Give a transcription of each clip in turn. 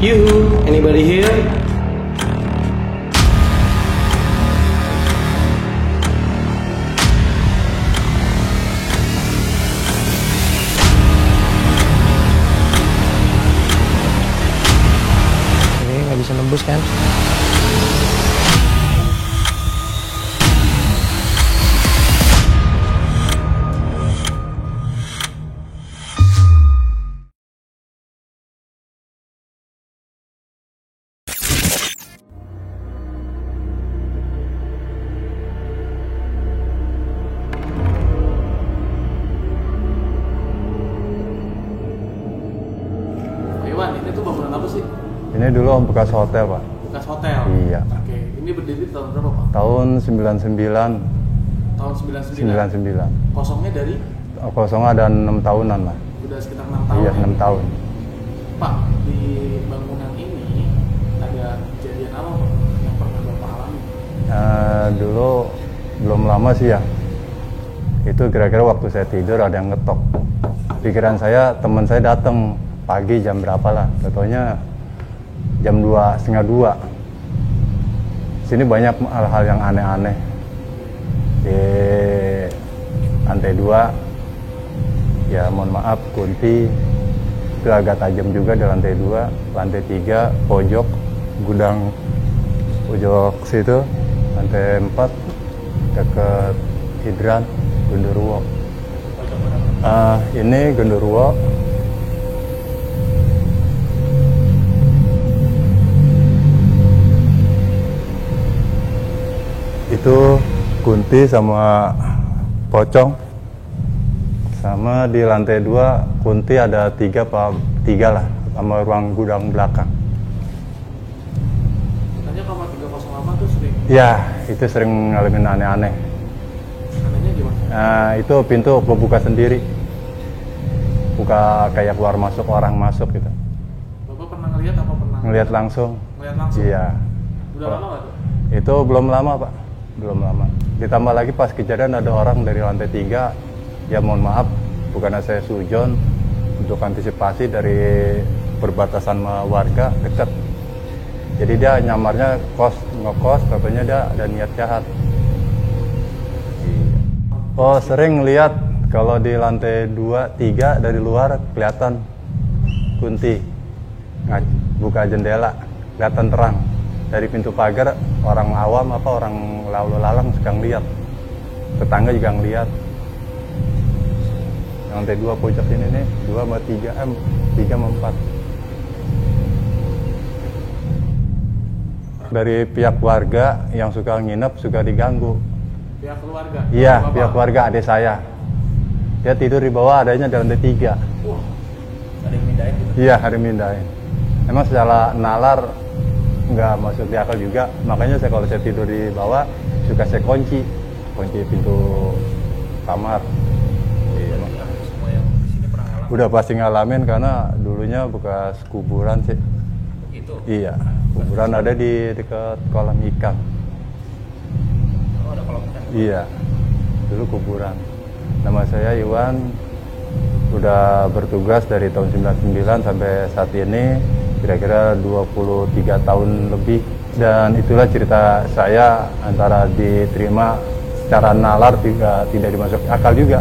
You, anybody here? Ini nggak bisa nembus kan? Iwan, ini tuh bangunan apa sih? Ini dulu bekas hotel, Pak. Bekas hotel? Iya. Oke, ini berdiri tahun berapa, Pak? Tahun 99. Tahun 99? 99. Kosongnya dari? Kosongnya ada 6 tahunan lah. Udah sekitar 6 tahun? Iya, 6 tahun. Pak, di bangunan ini ada kejadian apa, Pak, yang pernah Bapak alami? Dulu belum lama sih ya. Itu kira-kira waktu saya tidur ada yang ngetok. Pikiran saya, teman saya datang pagi jam berapa lah. Contohnya jam 2, setengah 2. Sini banyak hal-hal yang aneh-aneh. Di lantai 2, ya mohon maaf, kunti. Itu agak tajam juga di lantai 2. Lantai 3, pojok, gudang pojok situ. Lantai 4, dekat hidran, genderuwo. Ini genderuwo. Itu kunti sama pocong. Sama di lantai 2 kunti ada 3 lah, sama ruang gudang belakang. Katanya kamar 308 tuh sering? Ya, itu sering ngalamin aneh-aneh. Anehnya gimana? Itu pintu kebuka sendiri. Buka kayak keluar masuk, orang masuk gitu. Bapak pernah ngeliat apa pernah? Ngelihat langsung. Ngeliat langsung? Iya. Udah lama nggak tuh? Itu belum lama, Pak. Belum lama. Ditambah lagi pas kejadian ada orang dari lantai 3. Ya mohon maaf, bukannya saya sujon, untuk antisipasi dari perbatasan sama warga dekat. Jadi dia nyamarnya ngekos, katanya dia ada niat jahat. Oh, sering lihat kalau di lantai 2, 3 dari luar kelihatan kunti buka jendela, kelihatan terang. Dari pintu pagar orang awam orang lalu lalang suka ngeliat, tetangga juga ngeliat. Lantai 2 pojok ini nih, 2 sama 3, 3 sama 4. Dari pihak warga yang suka nginep, suka diganggu. Pihak keluarga? Iya, pihak keluarga adik saya. Dia tidur di bawah, adanya di lantai 3. Wah, ada yang mindahin gitu? Iya, ada yang mindahin. Emang secara nalar nggak masuk di akal juga, makanya kalau saya tidur di bawah suka saya kunci pintu kamar. Iya. Semua yang di sini pernah ngalamin? Udah pasti ngalamin karena dulunya bekas kuburan sih. Itu? Iya, kuburan ada di dekat kolam ikan. Oh, ada kolam ikan? Iya, dulu kuburan. Nama saya Iwan, udah bertugas dari tahun 99 sampai saat ini. Kira-kira 23 tahun lebih, dan itulah cerita saya, antara diterima secara nalar juga tidak dimasuk akal juga.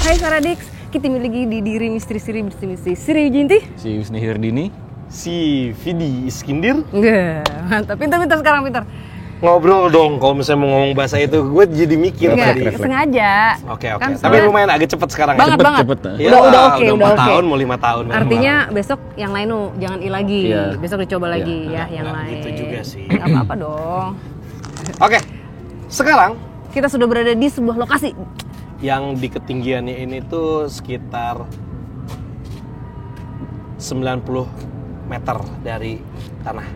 Hai Saradix, kita miliki di diri misteri-misteri bersih-misteri Sri Jinti. Si Wisni Hirdini. Si Vidi Iskindir. Enggak, mantap. Pintar-pintar sekarang, pintar. Ngobrol dong kalau misalnya mau ngomong bahasa itu, gue jadi mikir Enggak, tadi. sengaja. Oke. Kan Tapi soalnya- lumayan agak cepet sekarang. Banget, ya. banget. cepet. Iyalah, Udah oke, udah udah 4 oke. tahun mau 5 tahun. Artinya besok yang lain jangan lagi. Iya. Besok dicoba lagi ya yang nggak lain. gitu juga sih. Nggak apa-apa dong. Oke. Sekarang Kita sudah berada di sebuah lokasi. yang di ketinggiannya ini tuh sekitar 90 meter dari tanah.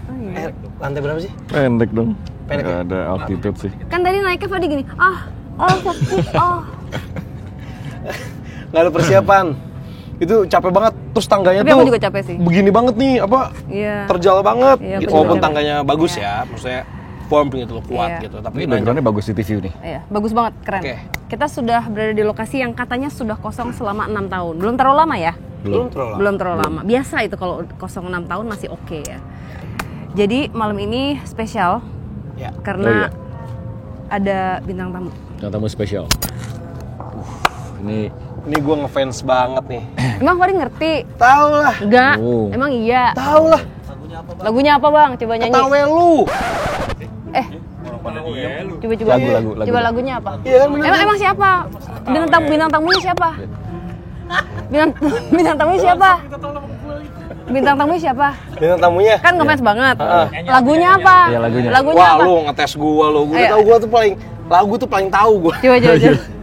Oh, iya. Lantai berapa sih? Pendek dong. Pendek Nggak ya? ada altitude sih. Kan tadi naiknya Fadi gini. Fokus. Nggak ada persiapan. Itu capek banget. Terus tangganya Tapi tuh aku juga capek sih. begini banget nih, Iya. terjal banget. Iya, Gitu. aku juga Walaupun capek. tangganya bagus Iya. ya, maksudnya form gitu loh, kuat Iya. gitu. Tapi Ini backgroundnya bagus di TV nih. Iya, bagus banget, keren. Oke. Kita sudah berada di lokasi yang katanya sudah kosong selama 6 tahun. Belum terlalu lama ya? belum terlalu lama. Belum terlalu lama. Biasa itu kalau kosong 6 tahun masih oke ya. Jadi malam ini spesial Ya. karena ada bintang tamu. Yang tamu spesial. Ini Ini gue ngefans banget nih. Emang Fadi ngerti? Tahu lah. Enggak. Oh. Emang iya. Tahu lah. Lagunya apa, Bang? Coba nyanyi. Ketawa lu. Coba. Lagu. Coba lagunya apa? Iya kan bener. Emang siapa? Bintang tamunya siapa? Bintang tamunya siapa? Bintang tamunya siapa? Bintang tamunya. Kan ngefans banget. Lagunya apa? Iya, lagunya. Lagunya Wah, apa? lu ngetes gua lu. Gua udah Ayo. tahu gua tuh lagu tuh paling tahu gua. Coba.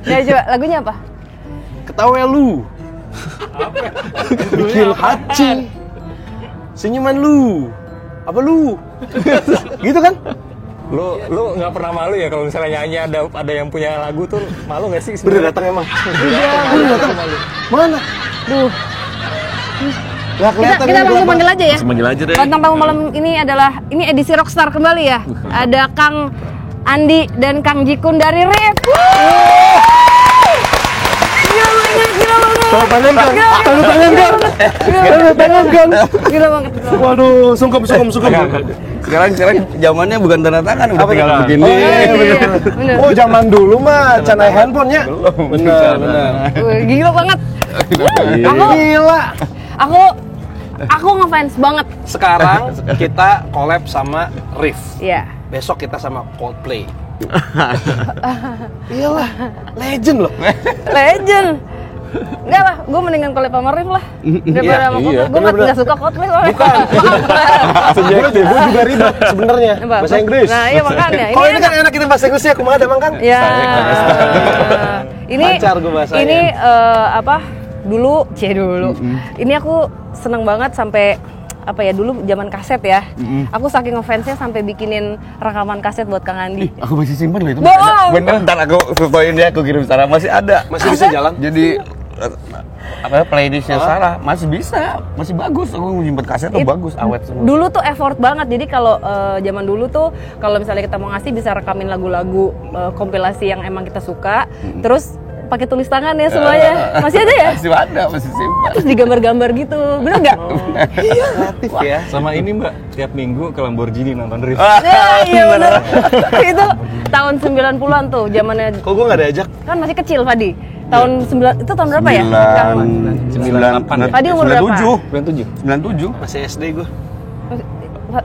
Coba. Lagunya apa? Ketawa lu. Bikin hati. Senyuman lu. Apa lu? Gitu kan? lu nggak pernah malu ya kalau misalnya nyanyi ada yang punya lagu tuh malu nggak sih? Bener datang emang. Bener datang. Mana? Duh. Gak kelihatan. Kita langsung panggil aja ya. Manggil aja deh. Bintang tamu malam ini adalah edisi Rockstar kembali ya. Ada Kang Andi dan Kang Jikun dari Rif. Gila banget. Tanda tangan kan? Tanda tangan kan? Gila banget. Waduh, sungkem. Sekarang zamannya bukan tanda tangan, udah tinggal begini. Oh, iya, Bener. Oh, zaman dulu mah canai handphonenya. Bener. Wih, gila banget. Gila. Aku ngefans banget. Sekarang kita collab sama Riff. Iya. Besok kita sama Coldplay. Iyalah, legend loh. Legend. Enggak lah, gue mendingan collab sama Rif lah daripada sama Coldplay. Gue bener-bener. nggak suka Coldplay soalnya. Bukan. Gue juga ribet sebenarnya. Apa? Bahasa Inggris. Nah, iya makanya. Kalau ini kan enak kita bahasa Inggrisnya, kumaha emang kan? Ya. Ini Lancar gua bahasanya. Ini dulu. Ini aku seneng banget sampai dulu zaman kaset ya. Aku saking ngefansnya sampai bikinin rekaman kaset buat Kang Andi. Aku masih simpan loh itu. Bohong. Bener, ntar aku fotoin dia, aku kirim Sarah, masih ada. Masih bisa jalan? Jadi playlistnya Sarah masih bisa, masih bagus. Aku nyimpen kaset tuh bagus, awet semua. Dulu tuh effort banget. Jadi kalau zaman dulu tuh kalau misalnya kita mau ngasih bisa rekamin lagu-lagu kompilasi yang emang kita suka, terus pakai tulis tangan ya semuanya. Masih ada ya? Masih ada, masih simpan. Terus digambar-gambar gitu. Bener nggak? Kreatif ya. Sama ini Mbak, tiap minggu ke Lamborghini nonton Riff. Iya bener. Itu tahun 90-an tuh zamannya. Kok gue gak diajak? Kan masih kecil Fadi. Tahun 9 itu tahun berapa ya? 98. Fadi umur berapa? 97. 97. Masih SD gue.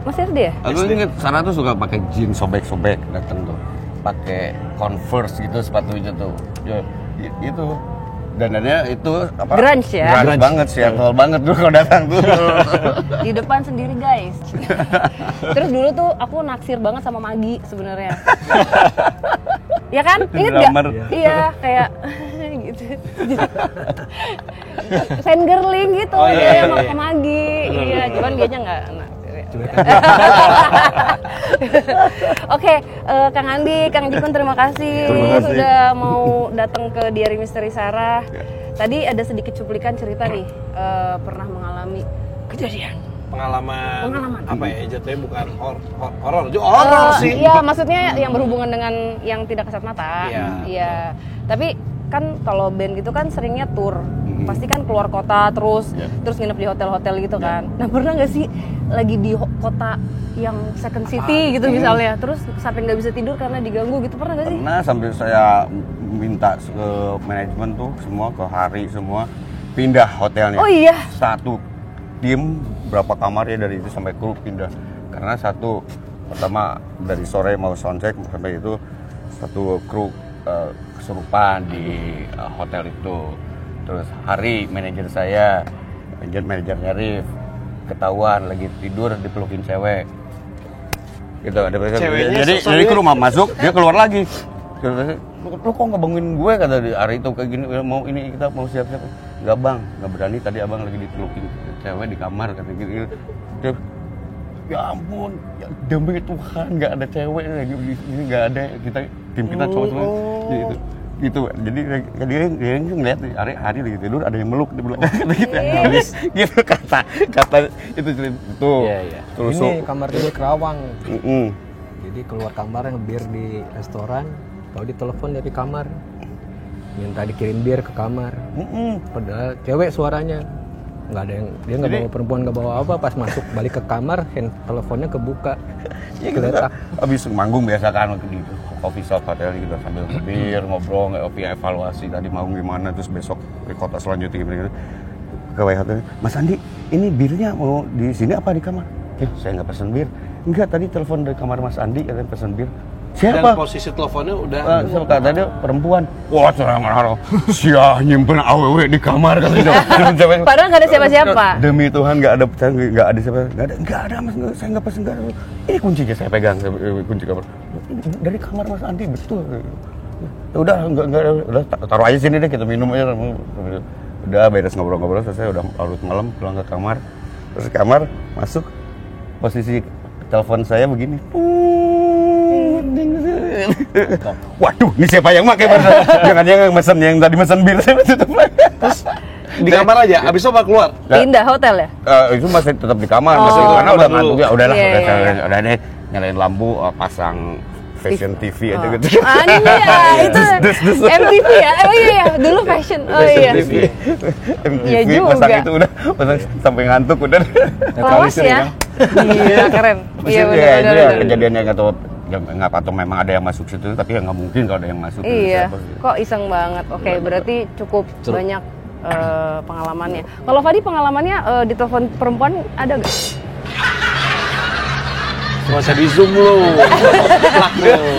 Masih SD ya? Aku inget Sarah tuh suka pakai jeans sobek-sobek datang tuh. Pakai Converse gitu sepatunya tuh. Ya, itu dandannya itu apa? Grunge ya? Grunge banget sih, aktual banget tuh kalau datang tuh. Di depan sendiri guys. Terus dulu tuh aku naksir banget sama Magi sebenarnya. Ya kan? Ingat nggak? Drummer. Iya, kayak gitu. Fangirling gitu Oh, iya, ya iya, sama iya. Magi. Iya, cuman dianya nggak Oke, Kang Andi, Kang Jikun terima kasih sudah mau datang ke Diary Misteri Sarah. Tadi ada sedikit cuplikan cerita nih, pernah mengalami kejadian. Pengalaman. Apa ya? Jatuhnya bukan horor. Horor sih. Iya, maksudnya yang berhubungan dengan yang tidak kasat mata. Iya. Iya. Tapi kan kalau band gitu kan seringnya tour pasti kan keluar kota terus Iya. terus nginep di hotel-hotel gitu kan. Nah pernah nggak sih lagi di kota yang second city gitu misalnya, terus sampai nggak bisa tidur karena diganggu gitu, pernah nggak sih? Pernah sampai saya minta ke manajemen tuh semua, ke Hari semua pindah hotelnya. Oh iya. Satu tim berapa kamar ya dari itu sampai kru pindah. Karena satu pertama dari sore mau soundcheck sampai itu satu kru kesurupan di hotel itu. Terus Hari manajer saya, manajer Arif ketahuan lagi tidur dipelukin cewek. Gitu ada Ceweknya jadi ke rumah masuk dia keluar lagi. Lu kok nggak bangunin gue kata di hari itu kayak gini mau ini kita mau siap-siap. Nggak bang, nggak berani tadi abang lagi dipelukin cewek di kamar kata gitu. Dia, ya ampun, ya demi Tuhan nggak ada cewek lagi di sini, nggak ada, kita tim kita cowok semua gitu. Jadi dia ngeliat hari lagi tidur ada yang meluk di belakang gitu. Gitu kata itu itu. Iya. Terus Ini kamar tidur Kerawang. mm-mm. Jadi keluar kamar ngebir di restoran, tahu ditelepon dari kamar. Minta dikirim bir ke kamar. Padahal cewek suaranya. Nggak ada yang, dia nggak bawa perempuan, nggak bawa apa, pas masuk balik ke kamar, teleponnya kebuka. Ya gitu kan. Abis manggung biasa kan di coffee shop hotel gitu sambil ngebir, ngobrol, evaluasi tadi manggung gimana, terus besok ke kota selanjutnya gitu. Ke hotel, Mas Andi, ini birnya mau di sini apa di kamar? Saya nggak pesen bir. Enggak, tadi telepon dari kamar Mas Andi katanya pesen bir. Dan Siapa? posisi teleponnya udah Siapa tadi perempuan. Wah, serang siah nyimpen AWW di kamar katanya. Padahal nggak ada siapa-siapa. Demi Tuhan nggak ada siapa, nggak ada mas, saya nggak pesen, nggak ada. Ini kuncinya saya pegang, kunci kamar dari kamar Mas Andi betul. Udah udah taruh aja sini deh, kita minum aja. Udah beres ngobrol-ngobrol selesai, udah larut malam pulang ke kamar. Terus ke kamar masuk, posisi telepon saya begini. Waduh, ini siapa yang pakai? Jangan mesen yang tadi mesen bir saya tutup lagi. di kamar aja, abis itu apa keluar? Pindah hotel ya? Itu masih tetap di kamar, masih karena udah ngantuk ya, udahlah, udah deh nyalain lampu, pasang fashion TV aja gitu. Itu MTV ya? Oh iya, dulu fashion. Oh iya. Iya MTV juga. pasang itu udah, pasang sampai ngantuk udah. Lawas ya? Iya, keren. Iya Itu ya benar. kejadian yang nggak atau memang ada yang masuk situ, tapi ya nggak mungkin kalau ada yang masuk. Iya, Siapa? kok iseng banget. Oke, berarti cukup banyak pengalamannya. Kalau Fadi pengalamannya di telepon perempuan ada nggak? Nggak usah di zoom lu.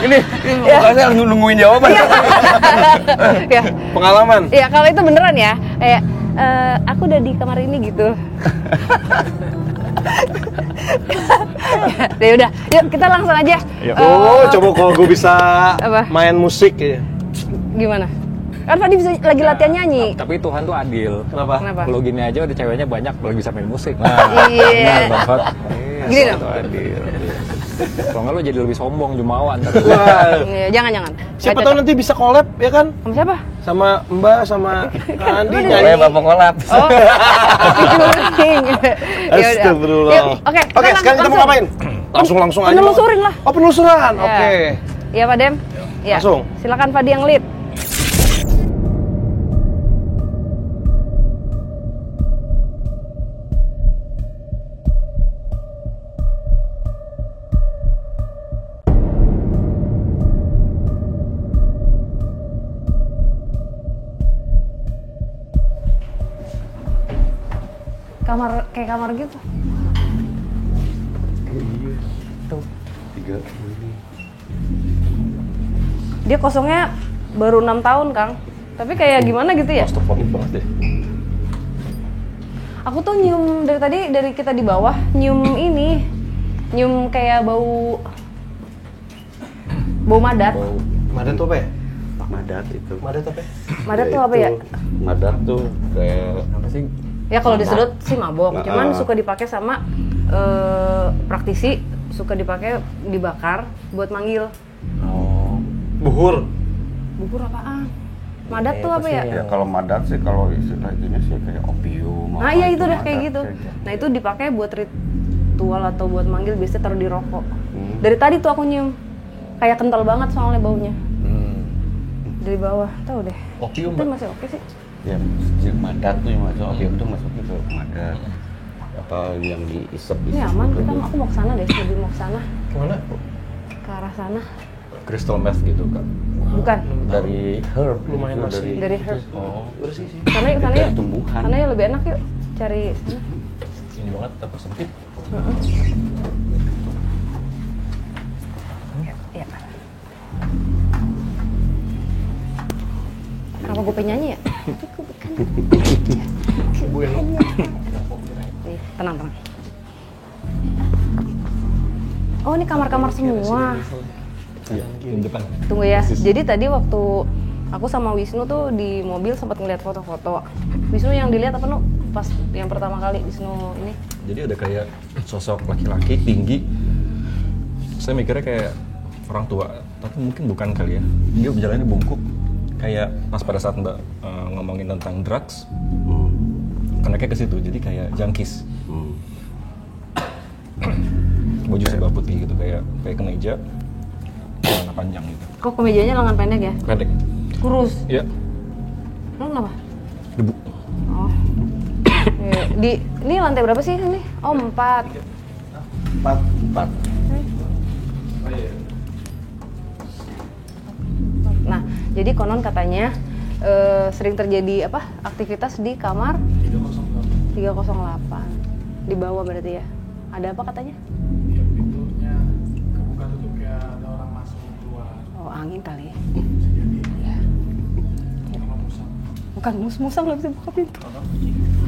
Ini saya nungguin jawaban. Ya, Pengalaman. ya kalau itu beneran ya. Kayak aku udah di kamar ini gitu. Ya udah, yuk kita langsung aja. Coba kalau gue bisa Apa? main musik ya. Gimana? Kan Fadi bisa lagi latihan nyanyi. Tapi Tuhan tuh adil. Kenapa? Kenapa? Kalau gini aja udah ceweknya banyak, belum bisa main musik. Iya. Banget. Gini dong. Tuhan adil. Kalau nggak lo jadi lebih sombong, jumawan. Wah, Iya, jangan. siapa Nggak tahu cocok. nanti bisa collab ya kan? Sama siapa? Sama Mbak, sama Kak Andi Udah. nyanyi. Bapak kolap. Oh, featuring. Ya udah. Astagfirullah. Yuk, Oke, Sekarang kita mau ngapain? Langsung aja. Penelusurin lah. Oh, penelusuran. Ya. Oke. Iya, Pak Dem. Ya. Langsung. Silakan Fadi yang lead. Kayak kamar gitu. Dia kosongnya baru 6 tahun, Kang. Tapi kayak gimana gitu ya? banget deh. Aku tuh nyium dari tadi, dari kita di bawah, nyium ini. Nyium kayak bau madat. Madat tuh apa ya? Madat itu. Madat apa ya? Madat tuh apa ya? Madat tuh kayak Apa sih? Ya kalau disedot sih mabok, Nah, cuman suka dipakai sama praktisi, suka dipakai dibakar buat manggil. Buhur. Bubur apaan? Madat tuh apa ya? ya kalau madat sih kalau istilah itunya sih kayak opium. Nah apa iya itu dah madat, kayak gitu. Nah itu dipakai buat ritual atau buat manggil, biasanya taruh di rokok. Dari tadi tuh aku nyium, kayak kental banget soalnya baunya. Dari bawah, tahu deh. Opium, Itu Mbak. masih oke sih. Ya, madat tuh yang masuk, opium tuh masuk itu madat. Apa yang diisep Ini aman, aku mau ke sana deh, lebih mau ke sana, Kemana? ke arah sana. Crystal meth gitu kak. Bukan, dari herb, Lumayan itu masih. dari herb. Oh, Bersih sih. Sana yuk, sana dari yuk. tumbuhan. Sana yuk, lebih enak yuk. Cari sana. ini banget tapi sempit. Ya. Kenapa gue pengen nyanyi ya? Nih, tenang. Oh, ini kamar-kamar semua. Iya, di depan. Tunggu ya. Jadi tadi waktu aku sama Wisnu tuh di mobil sempat ngeliat foto-foto. Wisnu yang dilihat apa nu? Pas yang pertama kali Wisnu ini. Jadi ada kayak sosok laki-laki tinggi. Saya mikirnya kayak orang tua, tapi mungkin bukan kali ya. Dia berjalannya bungkuk. Kayak pas pada saat Mbak ngomongin tentang drugs, koneknya ke situ. Jadi kayak junkies. Baju serba putih gitu, kayak kemeja, celana panjang gitu. Kok kemejanya lengan pendek ya? Pendek. Kurus. Iya. Lu kenapa? Debu. Oh. Ini lantai berapa sih ini? Oh, 4. 4. Nah, jadi konon katanya sering terjadi apa? Aktivitas di kamar 308. Di bawah berarti ya. Ada apa katanya? Ya, pintunya kebuka tutup kayak ada orang masuk keluar. Oh, angin kali. Bisa jadi. Ya. Sama musang. Bukan musang nggak bisa buka pintu.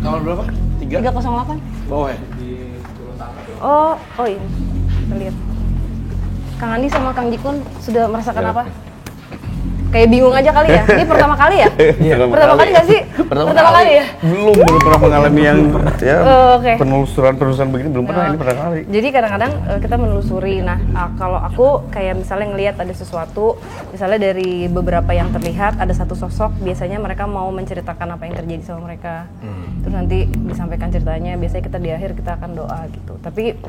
Kamar berapa? 308. Bawah ya? Di turun tangga doang. Oh ini. Kita lihat. Kang Andi sama Kang Jikun sudah merasakan apa? Kayak bingung aja kali ya. Ini pertama kali ya? Iya, Pertama kali nggak sih? Pertama kali ya? Belum pernah mengalami yang ya Oke. penelusuran begini belum pernah, ini pertama kali. Jadi kadang-kadang kita menelusuri. Nah, kalau aku kayak misalnya ngelihat ada sesuatu, misalnya dari beberapa yang terlihat ada satu sosok, biasanya mereka mau menceritakan apa yang terjadi sama mereka. Terus nanti disampaikan ceritanya. Biasanya kita di akhir kita akan doa gitu. Tapi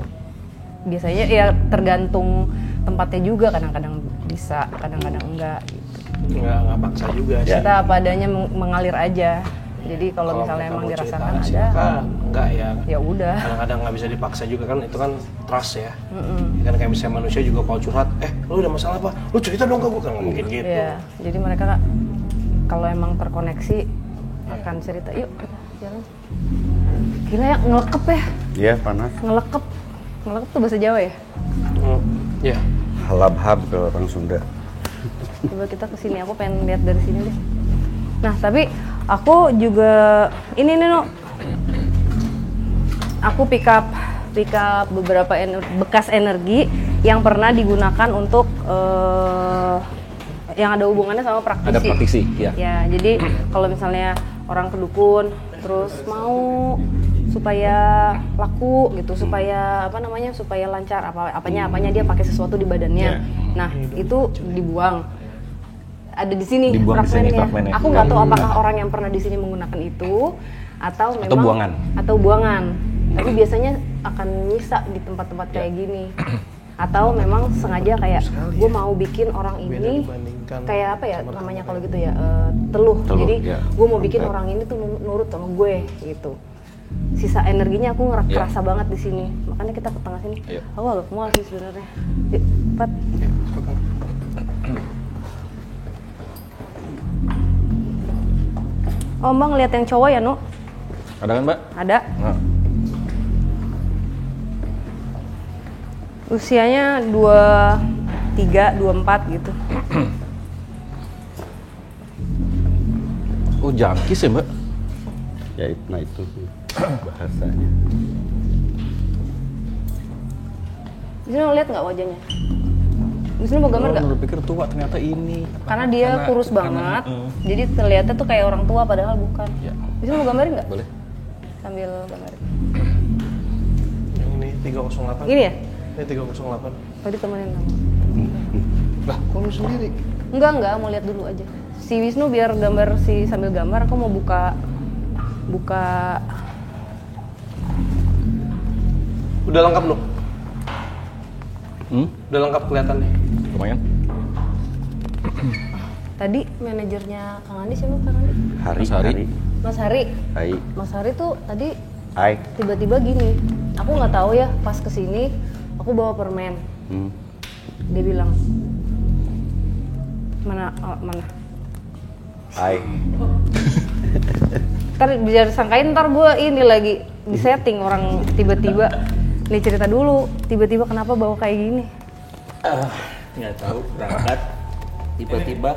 biasanya ya tergantung tempatnya juga. Kadang-kadang bisa, kadang-kadang enggak. Gitu. Nggak paksa juga sih. Kita apa adanya mengalir aja. Jadi kalau misalnya emang dirasakan ada, silakan. Enggak ya. ya udah. Kadang-kadang nggak bisa dipaksa juga kan, itu kan trust ya. Kan kayak misalnya manusia juga kalau curhat, lu ada masalah apa? Lu cerita dong ke gue, kan nggak mungkin gitu. Iya, jadi mereka kalau emang terkoneksi akan cerita. Yuk kita jalan. Gila ya, ngelekep ya. Iya, panas. Ngelekep tuh bahasa Jawa ya. Iya. Halab-hab kalau orang Sunda. Coba kita kesini, aku pengen lihat dari sini deh. Nah tapi aku juga ini nih no. Aku pick up beberapa bekas energi yang pernah digunakan untuk yang ada hubungannya sama praktisi. Ada praktisi, ya. Ya, jadi kalau misalnya orang kedukun terus mau supaya laku gitu, supaya apa namanya, supaya lancar apanya dia pakai sesuatu di badannya. Nah, itu dibuang. Ada di sini Dibuang di sini fragmennya. fragmennya. Aku nggak tahu apakah orang yang pernah di sini menggunakan itu atau memang buangan. Tapi biasanya akan nyisa di tempat-tempat kayak gini. Atau memang sengaja kayak gue mau bikin orang ini kayak apa ya namanya kalau gitu ya, teluh. Jadi gue mau bikin orang ini tuh nurut sama gue gitu. Sisa energinya aku kerasa banget di sini. Makanya kita ke tengah sini. Awal mau sih sebenarnya. Yuk, Pat. Oh, Mbak ngeliat yang cowok ya, Nu? Ada kan, Mbak? Ada. Nah. Usianya 23, 24 gitu. Oh, jangkis ya, Mbak? Ya, nah itu bahasanya. Wisnu lihat nggak wajahnya? Wisnu mau gambar nggak? Lu pikir tua, ternyata ini. Karena dia kurus banget, jadi terlihatnya tuh kayak orang tua padahal bukan. Ya. Wisnu mau gambarin nggak? Boleh. Sambil gambarin. Yang ini 308. Gini ya? Ini 308. Tadi temenin kamu. Lah, kok lu sendiri? Enggak, mau lihat dulu aja. Si Wisnu biar gambar sambil gambar, aku mau buka. Udah lengkap lu? Udah lengkap kelihatannya. Lumayan. Tadi manajernya Kang Andi siapa Kang Andi? Hari. Mas Hari. Hai. Mas Hari tuh tadi Hai. tiba-tiba gini. Aku nggak tahu ya, pas kesini aku bawa permen. Dia bilang, mana? Hai. Ntar biar sangkain ntar gue ini lagi di setting orang tiba-tiba. Nih cerita dulu, tiba-tiba kenapa bawa kayak gini? Nggak tahu, berangkat tiba-tiba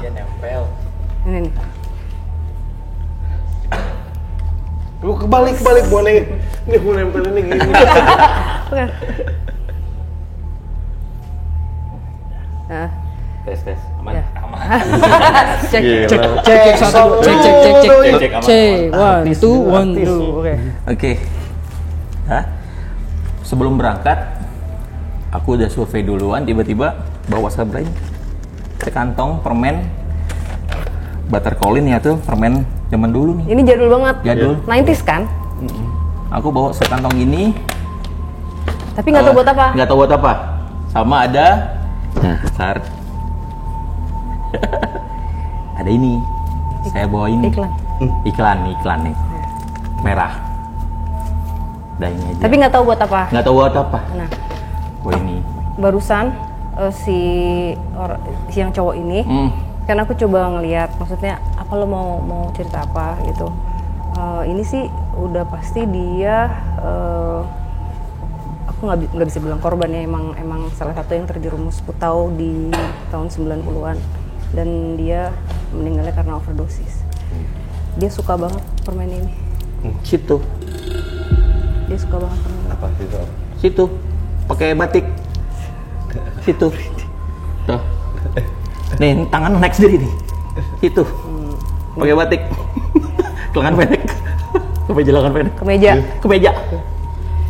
dia nempel. Ini nih. Lu kebalik boneng. Ini mau nempel ini gini. Oke. Nah, Tes aman. ya. Aman. Cek, Gila. cek, satu, cek, Cek aman. Cek, one, two, oke. Oke. Hah? Sebelum berangkat, aku udah survei duluan, tiba-tiba bawa sableng, sekantong permen, buttercolin ya tuh, permen zaman dulu nih. Ini jadul banget. Jadul. 90s kan? Aku bawa sekantong ini. Tapi nggak tahu buat apa. Nggak tahu buat apa. Sama ada, nah, Sar. Ada ini. Saya bawa ini. Iklan. Iklan nih. Merah. Udah ini aja. Tapi nggak tahu buat apa. Nggak tahu buat apa. Nah, Wah ini. barusan si yang cowok ini, kan aku coba ngeliat, maksudnya apa lo mau cerita apa gitu. Ini sih udah pasti dia, aku nggak bisa bilang korbannya, emang salah satu yang terjerumus putau di tahun 90-an dan dia meninggalnya karena overdosis. Dia suka banget permen ini. Situ. Dia suka banget permen ini. Apa itu? Situ. Pakai batik. Situ. Tuh. Nih, tangan naik sendiri nih. Situ. Pakai batik. Lengan pendek. Kemeja lengan pendek. Kemeja. Kemeja.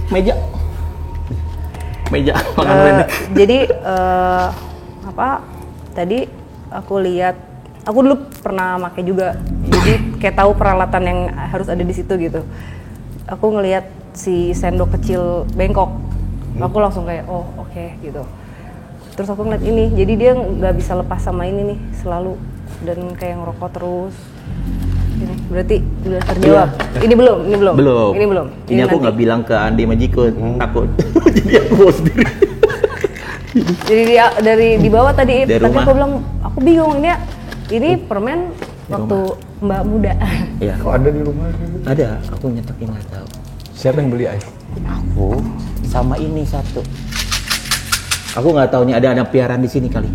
Meja. Meja lengan pendek. Jadi tadi aku lihat, aku dulu pernah pakai juga, jadi kayak tahu peralatan yang harus ada di situ gitu. Aku ngelihat si sendok kecil bengkok, aku langsung kayak oh oke, gitu. Terus aku ngeliat ini, jadi dia nggak bisa lepas sama ini nih selalu, dan kayak ngerokok terus. Ini berarti udah terjawab. Ini belum. Belum. Ini belum. Ini aku nanti. nggak bilang ke Andi Majiko, takut. Jadi aku bawa sendiri. Jadi dia dari di bawah tadi, Dari tapi rumah. aku bilang aku bingung ini permen waktu Mbak muda. Iya. Kok ada di rumah? Ada, aku nyetokin nggak tahu. Siapa yang beli, Ay? Aku sama ini satu. Aku nggak tahu nih ada piaraan di sini kali.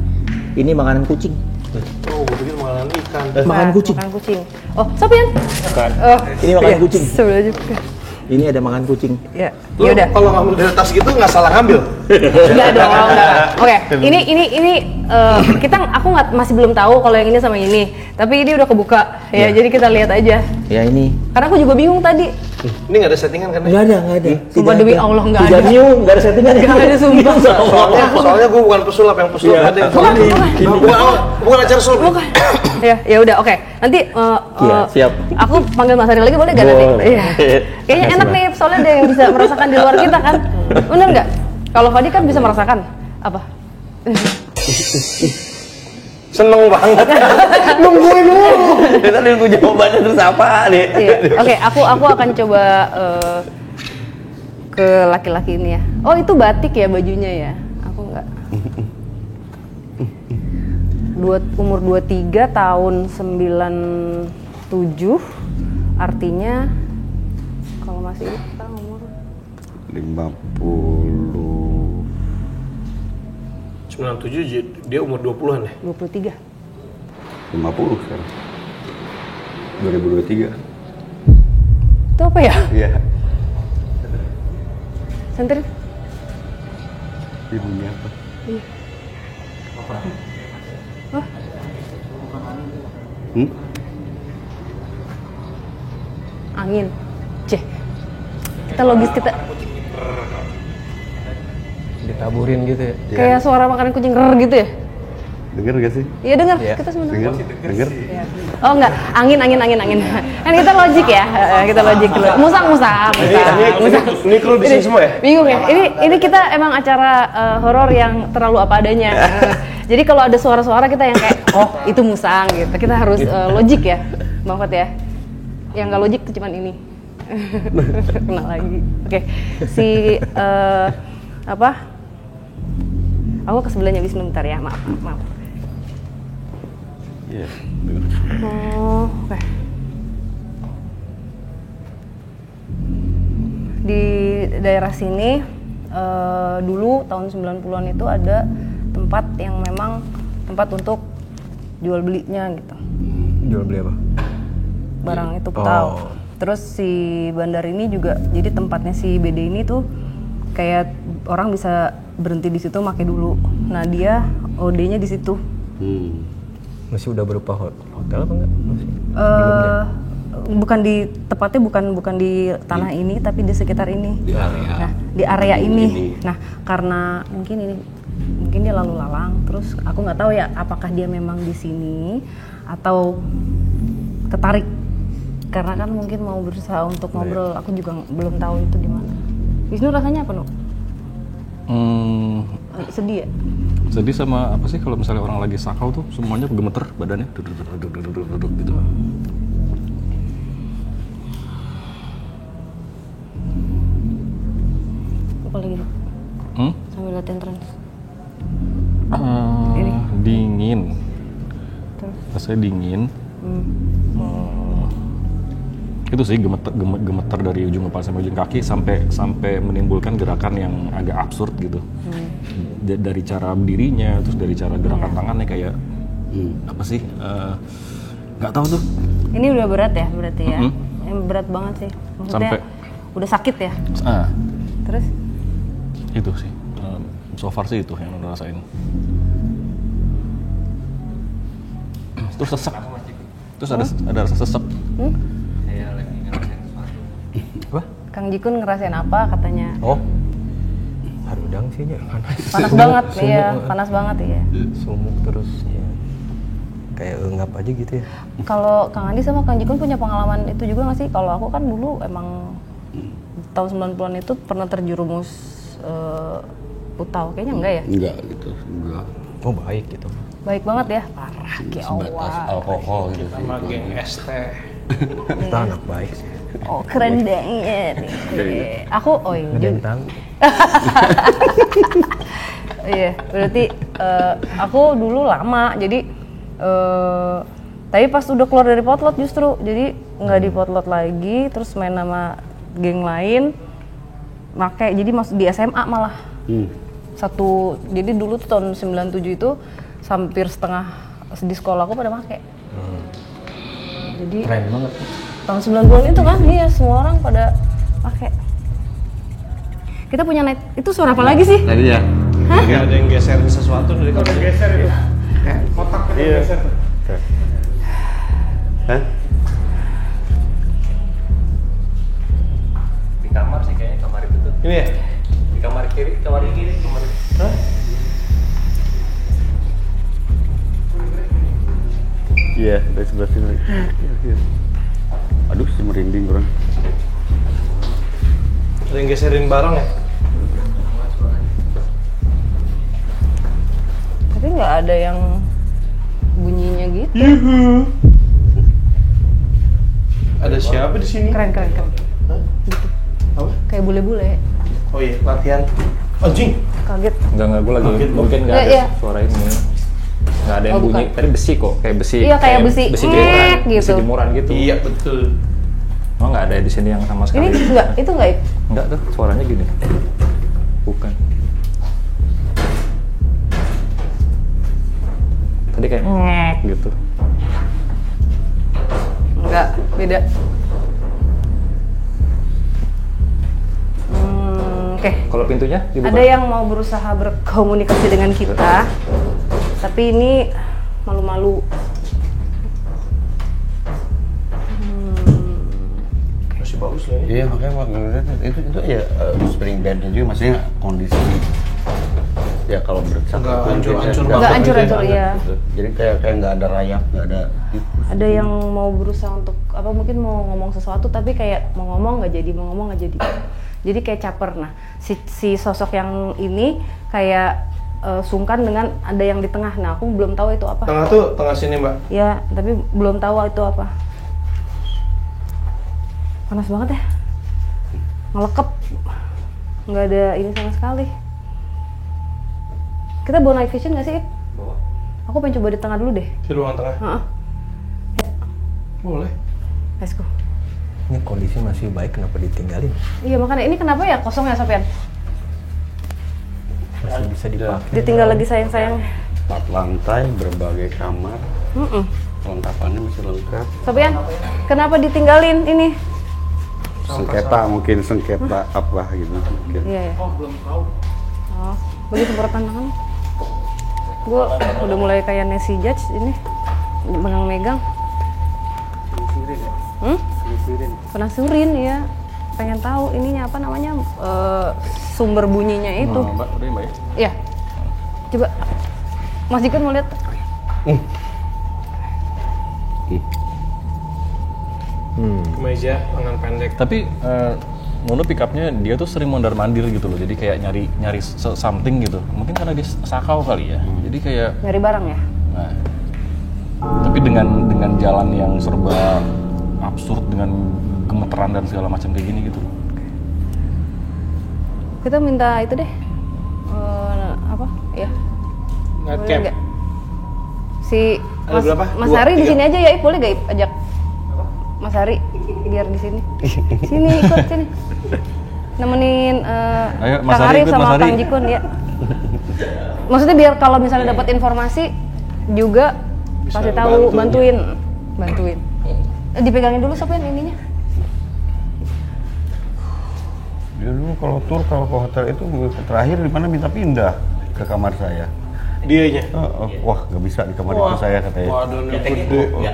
Ini makanan kucing. Oh, gue pikir makanan ikan. Makan kucing. Makan kucing. Oh, Sopian? Bukan. Oh, Ini makan kucing. Sebelah juga. Ini ada makan kucing. Ya. Lu Ya udah. kalau ngambil dari tas gitu nggak salah ngambil. Enggak dong, enggak. Oke, ini aku masih belum tahu kalau yang ini sama ini. Tapi ini udah kebuka. Ya, jadi kita lihat aja. Ya ini. Karena aku juga bingung tadi. Ini nggak ada settingan kan? Nggak ada. Sumpah demi Allah nggak Tidak ada. new, nggak ada settingan. Nggak ada, sumpah. Soalnya gue bukan pesulap, yang pesulap ada yang bukan acara sulap. Bukan. Ya udah, oke. Nanti Iya, siap. aku panggil Mas Hari lagi boleh gak nanti? Boleh. Iya. Kayaknya enak nih, soalnya ada yang bisa merasakan di luar kita kan. Bener nggak? Kalau Fadi kan bisa merasakan apa? Seneng banget. Nungguin dulu. Kita nunggu jawabannya terus apa nih? Iya. Oke, aku akan coba ke laki-laki ini ya. Oh, itu batik ya bajunya ya? Aku nggak. Umur 23 tahun 97, artinya kalau masih ini kita umur 50. 97 dia umur 20-an ya? 23. 50 sekarang. 2023. Itu apa ya? Iya. Senterin. Ibunya apa? Iya. Hah? Angin. Ceh. Kita logis kita Ditaburin gitu ya. kayak suara makanan kucing rer gitu ya? Dengar gak sih? Iya dengar. Iya. Kita sebenarnya. Dengar? Dengar? Oh enggak, angin. Kan kita logik ya, kita logik dulu. Musang. Ini kru di sini semua ya? Bingung ya. Ini kita emang acara horor yang terlalu apa adanya. Jadi kalau ada suara-suara kita yang kayak, oh itu musang gitu. Kita harus logik ya, Bang Fat ya. Yang nggak logik tuh cuman ini. Kena lagi. Oke, si apa? Aku ke sebelahnya Wisnu bentar ya, maaf. Iya. Oh, oke. Di daerah sini dulu tahun 90-an itu ada tempat yang memang tempat untuk jual belinya gitu. Jual beli apa? Barang itu tahu. Terus si bandar ini juga jadi tempatnya si BD ini tuh kayak orang bisa berhenti di situ makai dulu. Nah, dia OD-nya di situ. Masih udah berupa hotel apa enggak? Masih? Bukan di tepatnya bukan di tanah ini tapi di sekitar ini. Di area. Nah, di area ini. Nah, karena mungkin dia lalu lalang terus aku nggak tahu ya apakah dia memang di sini atau ketarik karena kan mungkin mau berusaha untuk ngobrol. Aku juga belum tahu itu di mana. Wisnu rasanya apa, Nuk? Sedih ya? Sedih sama apa sih kalau misalnya orang lagi sakau tuh semuanya gemeter badannya duduk gitu. Apa lagi? Sambil latihan trans. Dingin. Terus? Rasanya dingin. Itu sih gemeter dari ujung kepala sampai ujung kaki sampai menimbulkan gerakan yang agak absurd gitu. Dari cara berdirinya, terus dari cara gerakan tangannya kayak apa sih? Nggak tahu tuh. Ini udah berat ya berarti ya? Berat banget sih. Maksudnya Sampai udah sakit ya? Terus? Itu sih. So far sih itu yang udah rasain. Terus sesek. Terus ada rasa sesek. Apa? Kang Jikun ngerasain apa katanya? Oh. Harudang sih ya. Panas banget, iya. Panas banget iya. Sumuk terus ya. Kayak engap aja gitu ya. Kalau Kang Andi sama Kang Jikun punya pengalaman itu juga nggak sih? Kalau aku kan dulu emang tahun 90-an itu pernah terjerumus utau. Kayaknya enggak ya? Enggak gitu, enggak. Oh baik gitu. Baik banget ya, parah kayak Sebatas awal. alkohol gitu. Sama geng ST. Kita anak baik sih. Oh keren banget. Aku, oh iya. Ada yang tahu. Iya, berarti aku dulu lama, jadi tapi pas udah keluar dari potlot justru, jadi nggak di potlot lagi, terus main sama geng lain, jadi masuk di SMA malah. Jadi dulu tuh tahun 97 itu hampir setengah di sekolah aku pada make. Jadi Keren banget. tahun 90-an itu kan, iya semua orang pada pakai. Kita punya night, itu suara apa lagi sih? Tadi ya. Hah? Ada yang geserin sesuatu dari kamu. Geser itu. Kotak geser. Hah? Di kamar sih kayaknya, kamar itu tuh. Ini ya? Di kamar kiri. Hah? Iya, dari sebelah sini. Aduh, si merinding orang. Ada yang geserin barang ya? Tapi nggak ada yang bunyinya gitu. Ada siapa di sini? Keren. Hah? Gitu. Apa? Kayak bule-bule. Oh iya, latihan. Anjing. Kaget. Enggak, gue lagi mungkin nggak Iya, ada iya. suara ini. Nggak ada yang bunyi, bukan. tadi besi kok, kayak besi. Iya, kayak besi jemuran, gitu. besi jemuran gitu. Iya, betul. Oh, nggak ada di sini yang sama sekali. Ini itu enggak. Enggak tuh, suaranya gini. Bukan. Tadi kayak ngek gitu. Enggak, beda. Oke. Kalau pintunya dibuka. Ada yang mau berusaha berkomunikasi dengan kita, tapi ini malu-malu. Masih bagus loh ini. Iya, makanya itu ya spring bednya juga maksudnya kondisi Ya kalau berdesak Nggak itu hancur-hancur nggak Nggak hancur-hancur, banget iya. gitu. Jadi kayak nggak ada rayap, nggak ada tikus. Ada yang mau berusaha untuk apa mungkin mau ngomong sesuatu tapi kayak mau ngomong nggak jadi, mau ngomong nggak jadi. Jadi kayak caper. Nah, si sosok yang ini kayak sungkan dengan ada yang di tengah. Nah, aku belum tahu itu apa. Tengah tuh, tengah sini Mbak. Ya, tapi belum tahu itu apa. Panas banget ya. Ngelekep. Nggak ada ini sama sekali. Kita bawa night vision nggak sih, Ip? Bawa. Aku pengen coba di tengah dulu deh. Di ruang tengah. Heeh. Boleh. Let's go. Ini kondisi masih baik, kenapa ditinggalin? Iya, makanya ini kenapa ya kosong ya, Sofian? Masih bisa dipakai. Ditinggal lagi sayang-sayang. 4 lantai, berbagai kamar, Mm-mm. kelengkapannya masih lengkap. Sofian, kenapa ditinggalin ini? Sengketa mungkin, sengketa apa gitu mungkin. Iya ya. Oh, belum tahu. Oh, bagi semprotan tangan. Gue udah mulai kayak Nancy Judge ini, megang-megang. Penasaran ya, pengen tahu ininya apa namanya sumber bunyinya itu. Mbak, udah ya Mbak ya? Iya. Coba, Mas Jikun mau lihat? Kemeja, lengan pendek. Tapi Nono pick up-nya dia tuh sering mondar-mandir gitu loh. Jadi kayak nyari something gitu. Mungkin karena dia sakau kali ya. Jadi kayak Nyari barang ya? nah, tapi dengan jalan yang serba absurd dengan gemeteran dan segala macam kayak gini gitu. Kita minta itu deh. Apa? Ya. Night Boleh camp. nggak? Si Ada berapa? Mas 2, Hari di 3. sini aja ya, Ip, boleh gak Ip ajak? Mas Hari biar di sini. Sini ikut sini. Nemenin Ayo, Mas Kang Hari Arif ikut, sama Mas Hari. Kang Jikun ya. Maksudnya biar kalau misalnya dapat informasi juga Bisa kasih tahu, bantu. bantuin. Dipegangin dulu Sofian ininya. Dia dulu kalau tur kalau ke hotel itu terakhir di mana minta pindah ke kamar saya. Dianya. Wah nggak bisa di kamar itu saya katanya. Waduh, ini gede. Ya,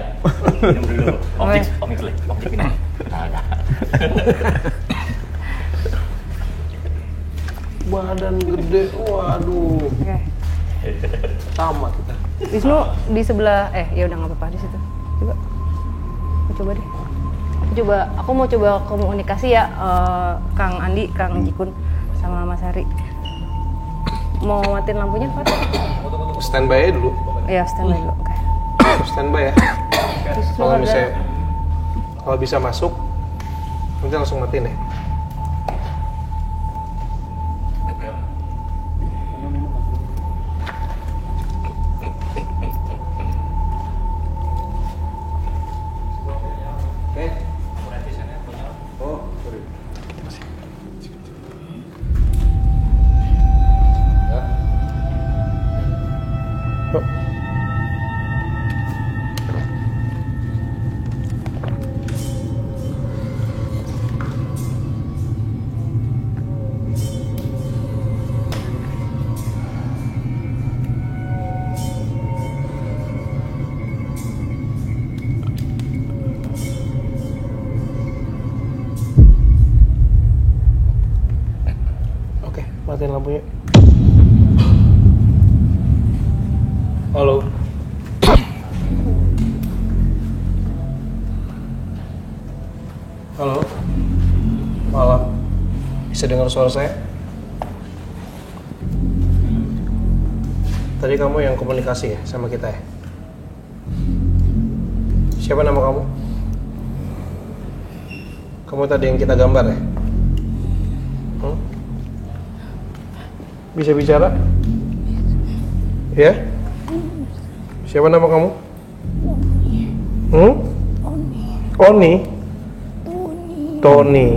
minum dulu. Om Jik ini. Badan gede, waduh. Oke. Tamat kita. Wisnu di sebelah ya udah nggak apa-apa di situ. Coba deh. Aku mau coba komunikasi ya Kang Andi, Kang Jikun sama Mas Hari. Mau matiin lampunya, Pak? Standby aja dulu. Iya, standby dulu. Oke. Standby ya. Kalau bisa masuk, nanti langsung matiin ya. Oke, matiin lampunya. Halo. Halo. Malam. Bisa dengar suara saya? Tadi kamu yang komunikasi ya sama kita ya? Siapa nama kamu? Kamu tadi yang kita gambar ya? Bisa bicara? Ya? Siapa nama kamu? Oni. Tony.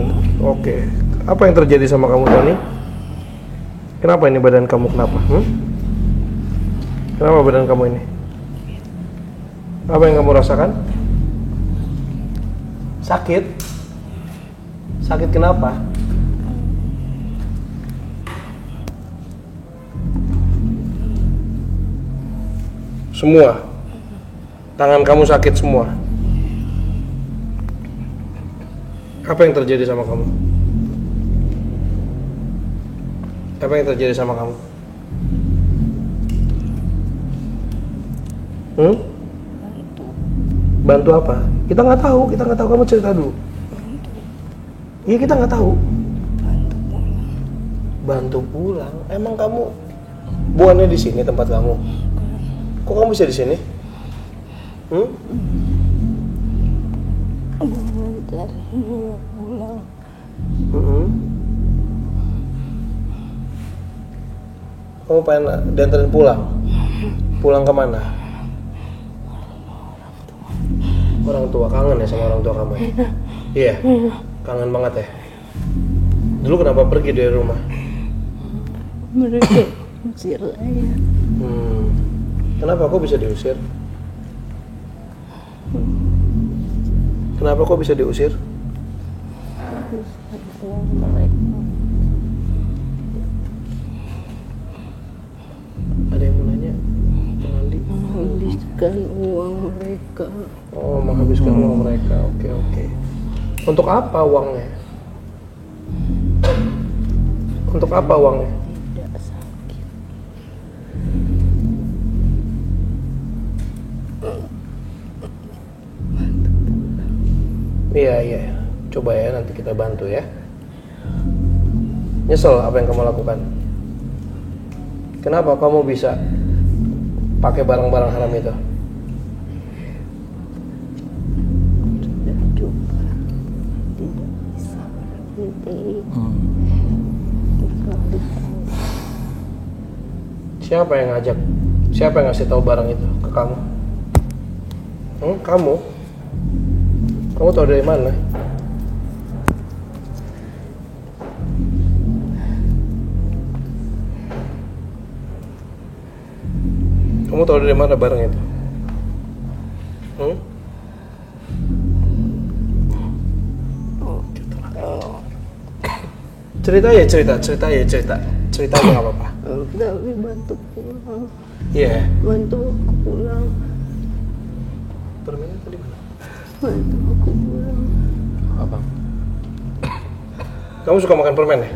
Oke. Apa yang terjadi sama kamu, Tony? Kenapa ini badan kamu kenapa? Kenapa badan kamu ini? Apa yang kamu rasakan? Sakit? Sakit kenapa? Semua. Tangan kamu sakit semua. Apa yang terjadi sama kamu? Apa yang terjadi sama kamu? Bantu apa? Kita nggak tahu, kamu cerita dulu. Iya, kita nggak tahu. Bantu pulang. Emang kamu buannya di sini tempat kamu? Kok kamu bisa di sini? Pulang. Kamu pengen dianterin pulang? Pulang kemana? Orang tua, kangen ya sama orang tua kamu ya? Iya? Kangen banget ya? Dulu kenapa pergi dari rumah? Mereka usir saya. Kenapa kok bisa diusir? Kenapa kok bisa diusir? Ada yang mau nanya? Menghabiskan uang mereka. Oh, menghabiskan uang mereka. Oke. Untuk apa uangnya? Untuk apa uangnya? Tidak sakit. Iya. Coba ya, nanti kita bantu ya. Nyesel apa yang kamu lakukan? Kenapa kamu bisa pakai barang-barang haram itu? Sudah coba. Tidak bisa berhenti. Siapa yang ngajak? Siapa yang ngasih tahu barang itu ke kamu? Kamu? Kamu tahu dari mana? Kamu tahu dari mana barang itu? Cerita aja nggak apa-apa. Tapi bantu pulang. Iya. Bantu aku pulang. Permennya tadi mana? Bantu aku pulang. Abang. Kamu suka makan permen ya?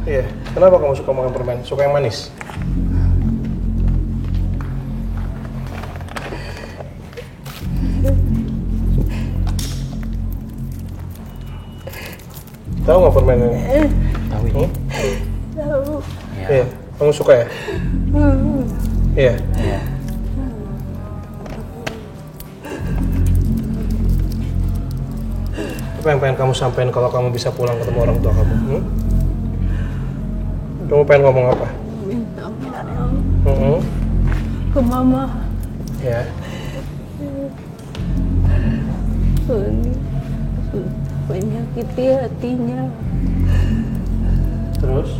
Iya. Kenapa kamu suka makan permen? Suka yang manis? Tahu nggak permen ini? Tahu ini. Tahu. Iya. Kamu suka ya? Iya. Apa yang pengen kamu sampaikan kalau kamu bisa pulang ketemu orang tua kamu? Kamu pengen ngomong apa? Minta maaf ke mama. Ya. Sony menyakiti hatinya. Terus?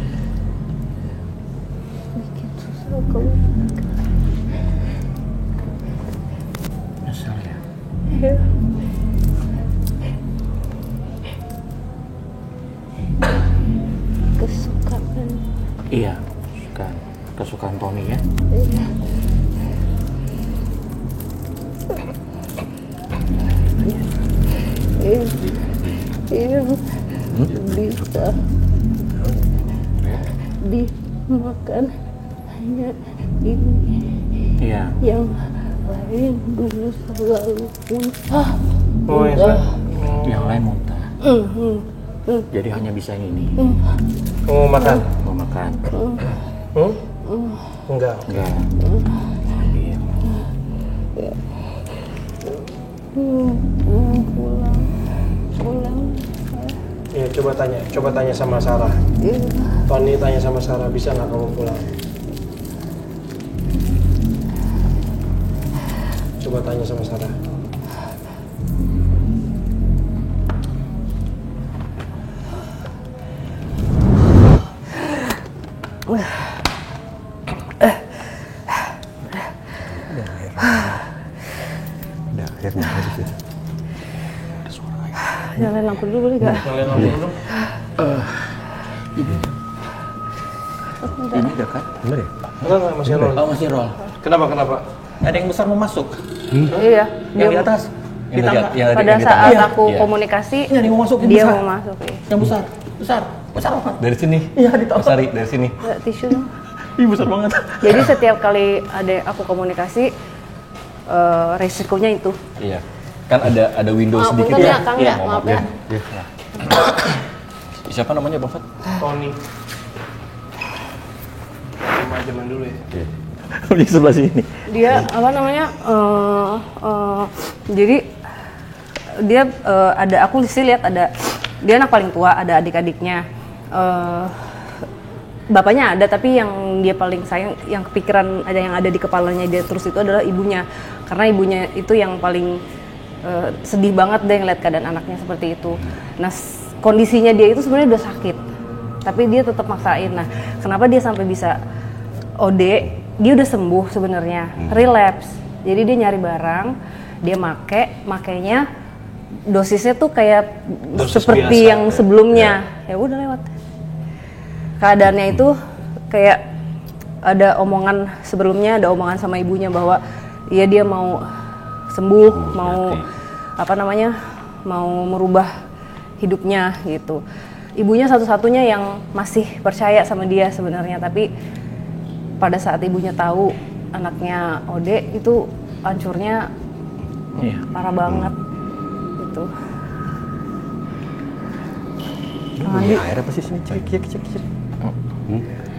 Bikin susah kamu. Nyesel ya. Ya. Kesukaan. Iya, kesukaan Tony ya. Yang bisa dimakan hanya ini. Iya. Yang lain dulu selalu muntah. Yang lain muntah. Jadi hanya bisa yang ini. Kamu mau makan? Mau makan. Enggak. Ambil. Pulang. Iya, coba tanya sama Sarah. Tony tanya sama Sarah, bisa nggak kamu pulang? Coba tanya sama Sarah. Nyalain lampu dulu boleh gak? Nyalain lampu dulu. Ini dekat. Bener ya? Enggak, masih roll. Oh, masih roll. Kenapa? Ada yang besar mau masuk. Iya. Yang di atas. Di tangga. Pada saat aku komunikasi, dia mau masuk. Dia mau masuk. Yang besar. Besar apa? Dari sini. Iya, di Sari, dari sini. Tisu dong. Ih, besar banget. Jadi setiap kali ada aku komunikasi, resikonya itu. Iya. Kan ada window sedikit punten ya. ya, Kang, Iya, ya, maaf ya. Siapa namanya Bang Fat? Tony. Zaman dulu ya. Di sebelah sini. Dia apa namanya? Jadi dia ada, aku sih lihat ada, dia anak paling tua, ada adik-adiknya. Bapaknya ada, tapi yang dia paling sayang, yang kepikiran ada yang ada di kepalanya dia terus itu adalah ibunya, karena ibunya itu yang paling sedih banget deh ngeliat keadaan anaknya seperti itu. Nah kondisinya dia itu sebenarnya udah sakit, tapi dia tetap maksain. Nah kenapa dia sampai bisa OD? Dia udah sembuh sebenarnya, relapse. Jadi dia nyari barang, dia makainya dosisnya tuh kayak Dosis seperti biasa, yang sebelumnya. Ya udah lewat. Keadaannya itu kayak ada omongan sebelumnya, ada omongan sama ibunya bahwa ya dia mau sembuh, mau apa namanya, mau merubah hidupnya gitu. Ibunya satu-satunya yang masih percaya sama dia sebenarnya, tapi pada saat ibunya tahu anaknya OD itu hancurnya parah banget gitu. Ini air apa sih sini? Cek.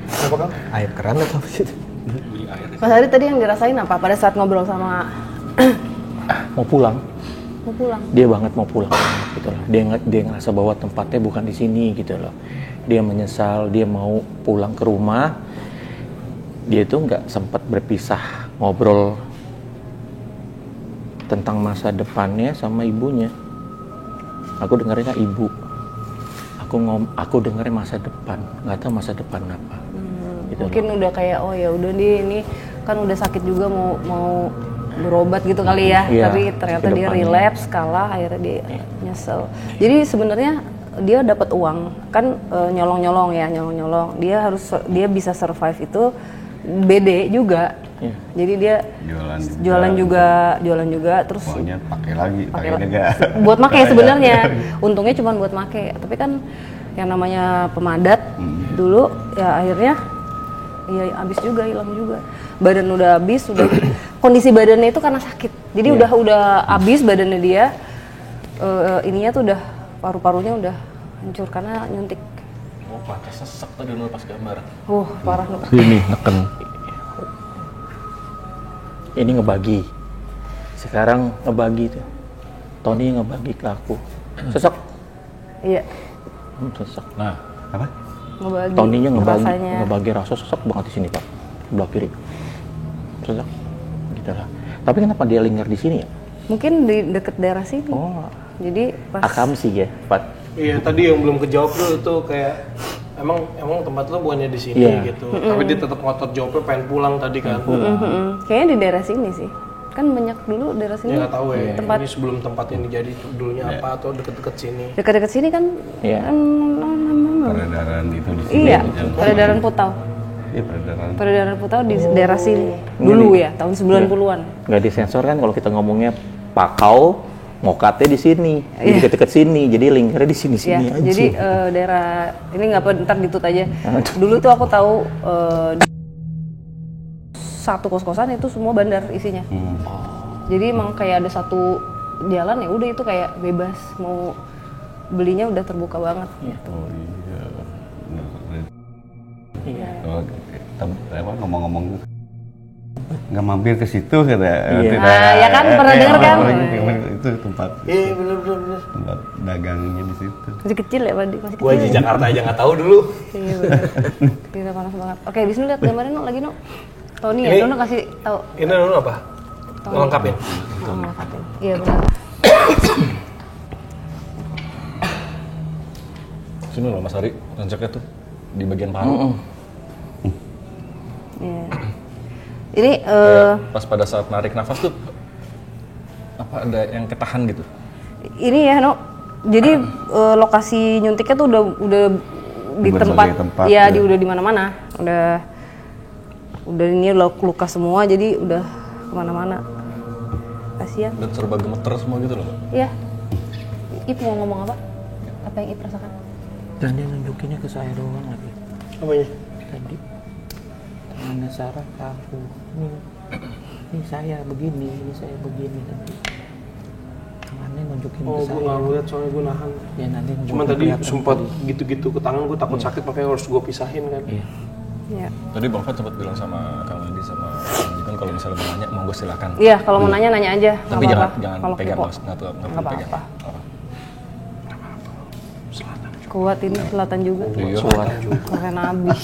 Apa Kang? Air keran atau apa sih? Mas Ari tadi yang dirasain apa pada saat ngobrol sama Mau pulang. mau pulang? Dia banget mau pulang gitu loh. Dia ngerasa bahwa tempatnya bukan di sini gitu loh. Dia menyesal, dia mau pulang ke rumah. Dia itu nggak sempat berpisah ngobrol tentang masa depannya sama ibunya. Aku dengarnya ibu. Aku dengarnya masa depan, nggak tahu masa depan apa. Gitu Mungkin loh. udah kayak oh ya udah dia ini kan udah sakit juga mau berobat gitu kali ya, Iya, tapi ternyata dia kedepannya. relapse, kalah, akhirnya dia nyesel. Jadi sebenarnya dia dapat uang kan, nyolong-nyolong, dia bisa survive itu BD juga. Iya. Jadi dia jualan juga terus Uangnya pakai lagi, pakai pakai enggak. buat make sebenarnya. Untungnya cuma buat make, tapi kan yang namanya pemadat dulu ya akhirnya ya habis juga, hilang juga. Badan udah habis, udah kondisi badannya itu karena sakit. Jadi udah habis badannya dia, ininya tuh udah paru-parunya udah hancur karena nyuntik. Oh, mata sesek tadi dulu pas gambar. Parah loh. Sini neken. Ini ngebagi. Sekarang ngebagi tuh. Tony ngebagi ke aku. Sesek. Iya, Sesek. Nah, Apa? ngebagi. Tony-nya rasanya. ngebagi rasa sesek banget di sini, Pak. Sebelah kiri. Sesek. Gitu lah. Tapi kenapa dia lingkar di sini ya? Mungkin di deket daerah sini. Oh, Jadi pas akam sih ya, Pak. Iya tadi yang belum kejawab tuh itu kayak emang tempat lo bukannya di sini Iya. gitu. Tapi dia tetap ngotot jawabnya pengen pulang tadi kan. kayaknya di daerah sini sih. Kan banyak dulu daerah sini. Dia nggak tahu ya. Tempat Ini sebelum tempat ini jadi dulunya apa atau deket-deket sini. dekat-dekat sini kan. Iya. Peredaran itu di sini. Iya, peredaran Putau. Iya, peredaran. Peredaran Putau di daerah sini. Dulu ya, tahun 90-an. Nggak disensor kan kalau kita ngomongnya Pakau, Mokate di sini, di deket-deket sini, jadi lingkarnya di Ya, sini-sini aja. jadi daerah ini nggak apa ntar ditut aja. Dulu tuh aku tahu satu kos-kosan itu semua bandar isinya. Jadi emang kayak ada satu jalan ya udah itu kayak bebas mau belinya udah terbuka banget. Gitu. Oh iya. Bener. Iya. Oh, apa ngomong-ngomong nggak mampir ke situ kata. Iya. Nah, ya kan, pernah denger kan? Itu tempat Iya bener. tempat dagangnya di situ. Masih kecil ya, Pak? Masih Gua kecil. di Jakarta aja nggak tahu dulu. Iya bener. Kita panas banget. Oke, Bisnu lihat gambarnya no lagi no. Tony ya, Ini- Dono kasih tahu. Ini dulu apa? Ngelengkapin. Ngangkatin. Iya benar. sini loh Mas Ari, nancaknya tuh di bagian paru. Iya. Ini Pas pada saat narik nafas tuh apa ada yang ketahan gitu? ini ya, No. Jadi lokasi nyuntiknya tuh udah di Berbagai tempat, tempat, ya, ya. udah di mana-mana. Udah ini luka semua, jadi udah kemana-mana. Kasihan. Dan serba gemeter semua gitu loh. Iya. Ip mau ngomong apa? Apa yang Ip rasakan? Dan dia nunjukinnya ke saya doang lagi. Apanya? Tadi. Mana Sarah aku? Ini saya begini, ini saya begini nanti. Tangannya nunjukin ke Oh, saya. gue nggak ngeliat soalnya gue nahan. Ya nanti nunjukin Cuman tadi kelihatan sempat tadi. gitu-gitu ke tangan gue takut sakit makanya harus gue pisahin kan. Iya. Iya. Tadi Bang Fat sempat bilang sama Kang Andi sama Kang Andi kan kalau misalnya mau nanya, monggo silakan. Iya, kalau mau nanya aja. Tapi nggak jangan apa-apa. Kalau pegang kepo. Mas, nggak perlu Nggak pegang. apa-apa. Kuat ini selatan juga. Iya. Kuat. Keren abis.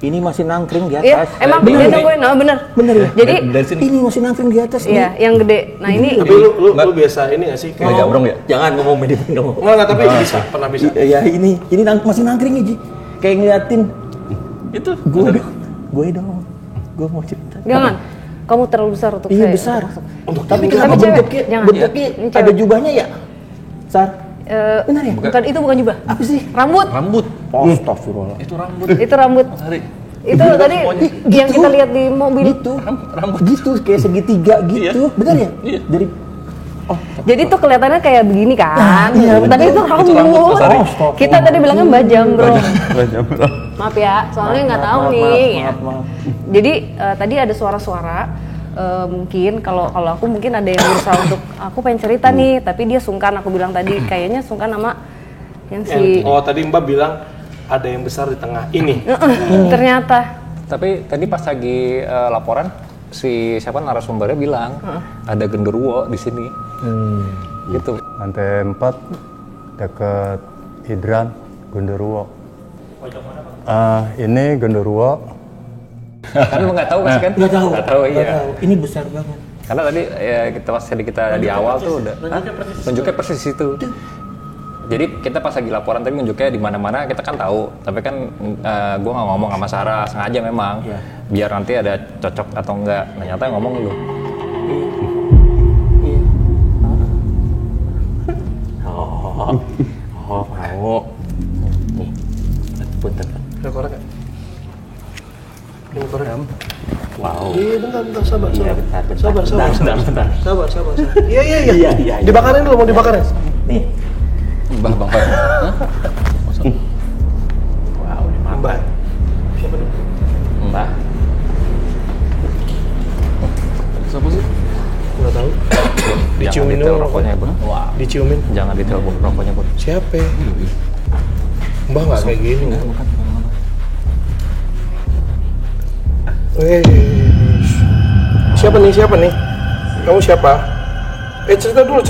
Ini masih nangkring di Iya, atas. emang dia nungguin, oh bener. Bener ya? Jadi, dari sini. Ini masih nangkring di atas. iya, yang gede. Nah ini, Tapi lu biasa ini nggak sih? Nggak jambrong ya? Jangan ngomong manajemen dong. Nggak, tapi bisa, pernah bisa. Ya ini masih nangkring aja. Kayak ngeliatin. Itu Gue dong. Gue mau cerita. jangan. Kamu terlalu besar untuk Iya saya. besar. Untuk Tapi Tapi kenapa cewek, bentuknya jangan. bentuknya Ini ada cewek. jubahnya ya? Sar. Benar ya? Bukan, itu bukan jubah. Apa sih? Rambut. rambut. Astagfirullah. Itu rambut. Itu rambut. Hari. Itu tadi yang kita lihat di mobil. Gitu. Gitu kayak segitiga gitu. Benar ya? Iya. Dari Jadi tuh kelihatannya kayak begini kan. iya, Tadi itu rambut. Mas Ari. Kita tadi bilangnya Mbak Jambrong. Maaf ya, soalnya nggak tahu nih. Maaf. Jadi tadi ada suara-suara. Mungkin kalau aku mungkin ada yang berusaha untuk aku pengen cerita nih, tapi dia sungkan. Aku bilang tadi kayaknya sungkan sama yang si. Oh, tadi Mbak bilang ada yang besar di tengah ini. Ternyata. Tapi tadi pas lagi laporan si siapa narasumbernya bilang ada genderuwo di sini. Gitu. Lantai 4 dekat Hidran, Genderuwo. Ini Genderuwo. Kan lu nggak tahu kan? Nggak tahu, iya. Ini besar banget. Karena tadi ya kita di awal tuh udah nunjuknya persis itu. Jadi kita pas lagi laporan tadi nunjuknya di mana-mana kita kan tahu, tapi kan gue nggak ngomong sama Sarah sengaja memang, biar nanti ada cocok atau enggak. Nah, nyata yang ngomong lu. Oh, mau. Nih. Punten. Ada korek nggak? Ini korek. Wow. Iya, bentar, sabar. Iya, bentar. Sabar. Bentar. Sabar. Iya. Dibakarin dulu, mau dibakarin. Nih. Bang Fat. Wow, ini mantap. Mbak. Siapa nih? Mbak. Siapa sih? Nggak tahu. Jangan Diciumin detail dulu rokoknya, Bang. Wah, Diciumin. jangan detail rokoknya, Bang. Siapa? Mbak nggak kayak gini. Siapa nih? Kamu siapa? Cerita dulu.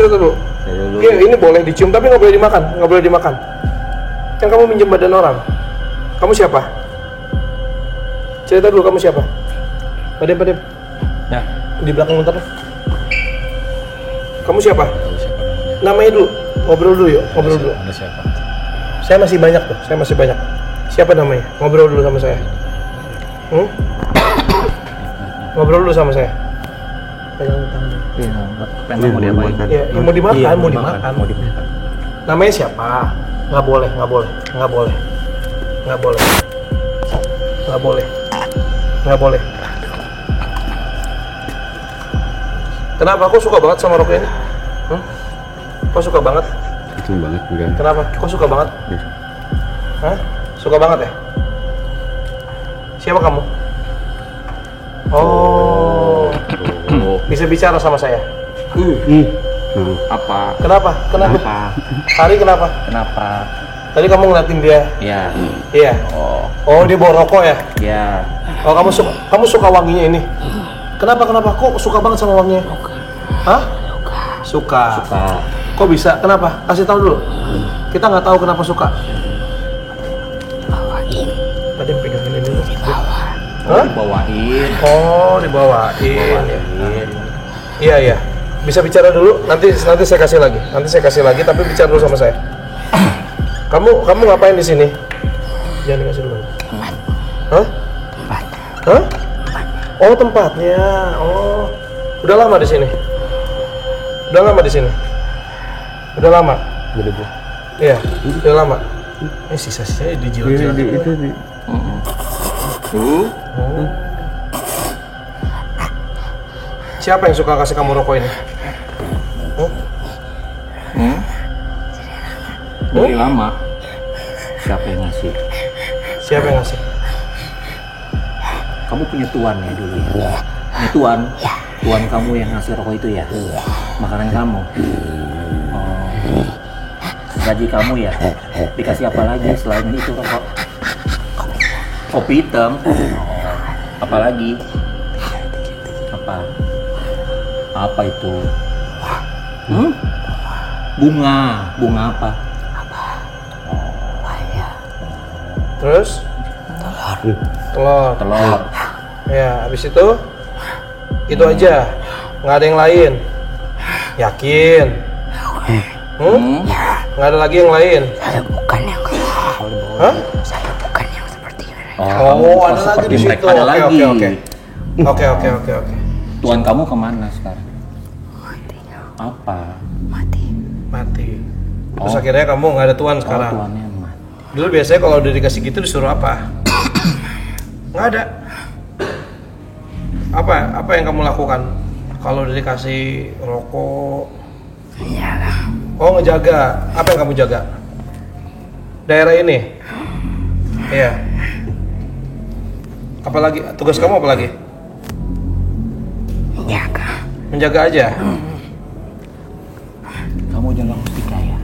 Iya, ini boleh dicium tapi nggak boleh dimakan. Kan kamu minjem badan orang. Kamu siapa? Cerita dulu kamu siapa? Padem. Ya. Di belakang bentar. Kamu siapa? Namanya dulu. Ngobrol dulu yuk. Ada siapa? Saya masih banyak. Siapa namanya? Ngobrol dulu sama saya. Ngobrol dulu sama saya. Pegang tangan. Pengen mau diapain? Ya, mau dimakan. Namanya siapa? Nggak boleh. Kenapa? Kok suka banget sama rokok ini? Kok suka banget? Itu banget enggak. Kenapa? Kok suka banget? Hah? Suka banget ya? Siapa kamu? Oh. Bisa bicara sama saya? Apa? Kenapa? Hari kenapa? Kenapa? Tadi kamu ngeliatin dia? Ya. Iya. Oh, dia bawa rokok ya? Ya. Oh, kamu suka wanginya ini? Kenapa? Kok suka banget sama wanginya? Hah? Suka. Kok bisa? Kenapa? Kasih tahu dulu. Kita nggak tahu kenapa suka. Tadi pegangin ini dulu. Hah? Dibawain. Oh, dibawain. Iya. Bisa bicara dulu. Nanti saya kasih lagi. Tapi bicara dulu sama saya. Kamu ngapain di sini? Jangan dikasih dulu. Hah? Oh, tempatnya. Oh. Udah lama di sini? Udah lama? Iya, udah lama. Ini sisa-sisanya dijilat-jilat. Itu di. Siapa yang suka kasih kamu rokok ini? Dari lama. Siapa yang ngasih? Siapa yang ngasih? Kamu punya tuan ya dulu ya? Ini tuan kamu yang ngasih rokok itu ya? Makanan kamu? Oh. Gaji kamu ya? Dikasih apa lagi selain itu rokok? Kopi hitam? Oh. Apa lagi? Apa? Apa itu? Bunga apa? Terus? Telur. Ya, habis itu aja, nggak ada yang lain. Yakin? Nggak ada lagi yang lain? Saya bukan yang Hah? Saya bukan yang seperti ini. Oh, ada lagi di situ. Ada lagi. Oke. Tuan kamu kemana sekarang? Mati. Apa? Mati. Terus akhirnya kamu nggak ada tuan sekarang. Tuannya mati. Dulu biasanya kalau udah dikasih gitu disuruh apa? Nggak ada. Apa yang kamu lakukan kalau udah dikasih rokok? Menjaga. Oh, ngejaga. Apa yang kamu jaga? Daerah ini? Iya. Apalagi tugas kamu apa lagi? Menjaga. Menjaga aja. Kamu jaga mustika ya?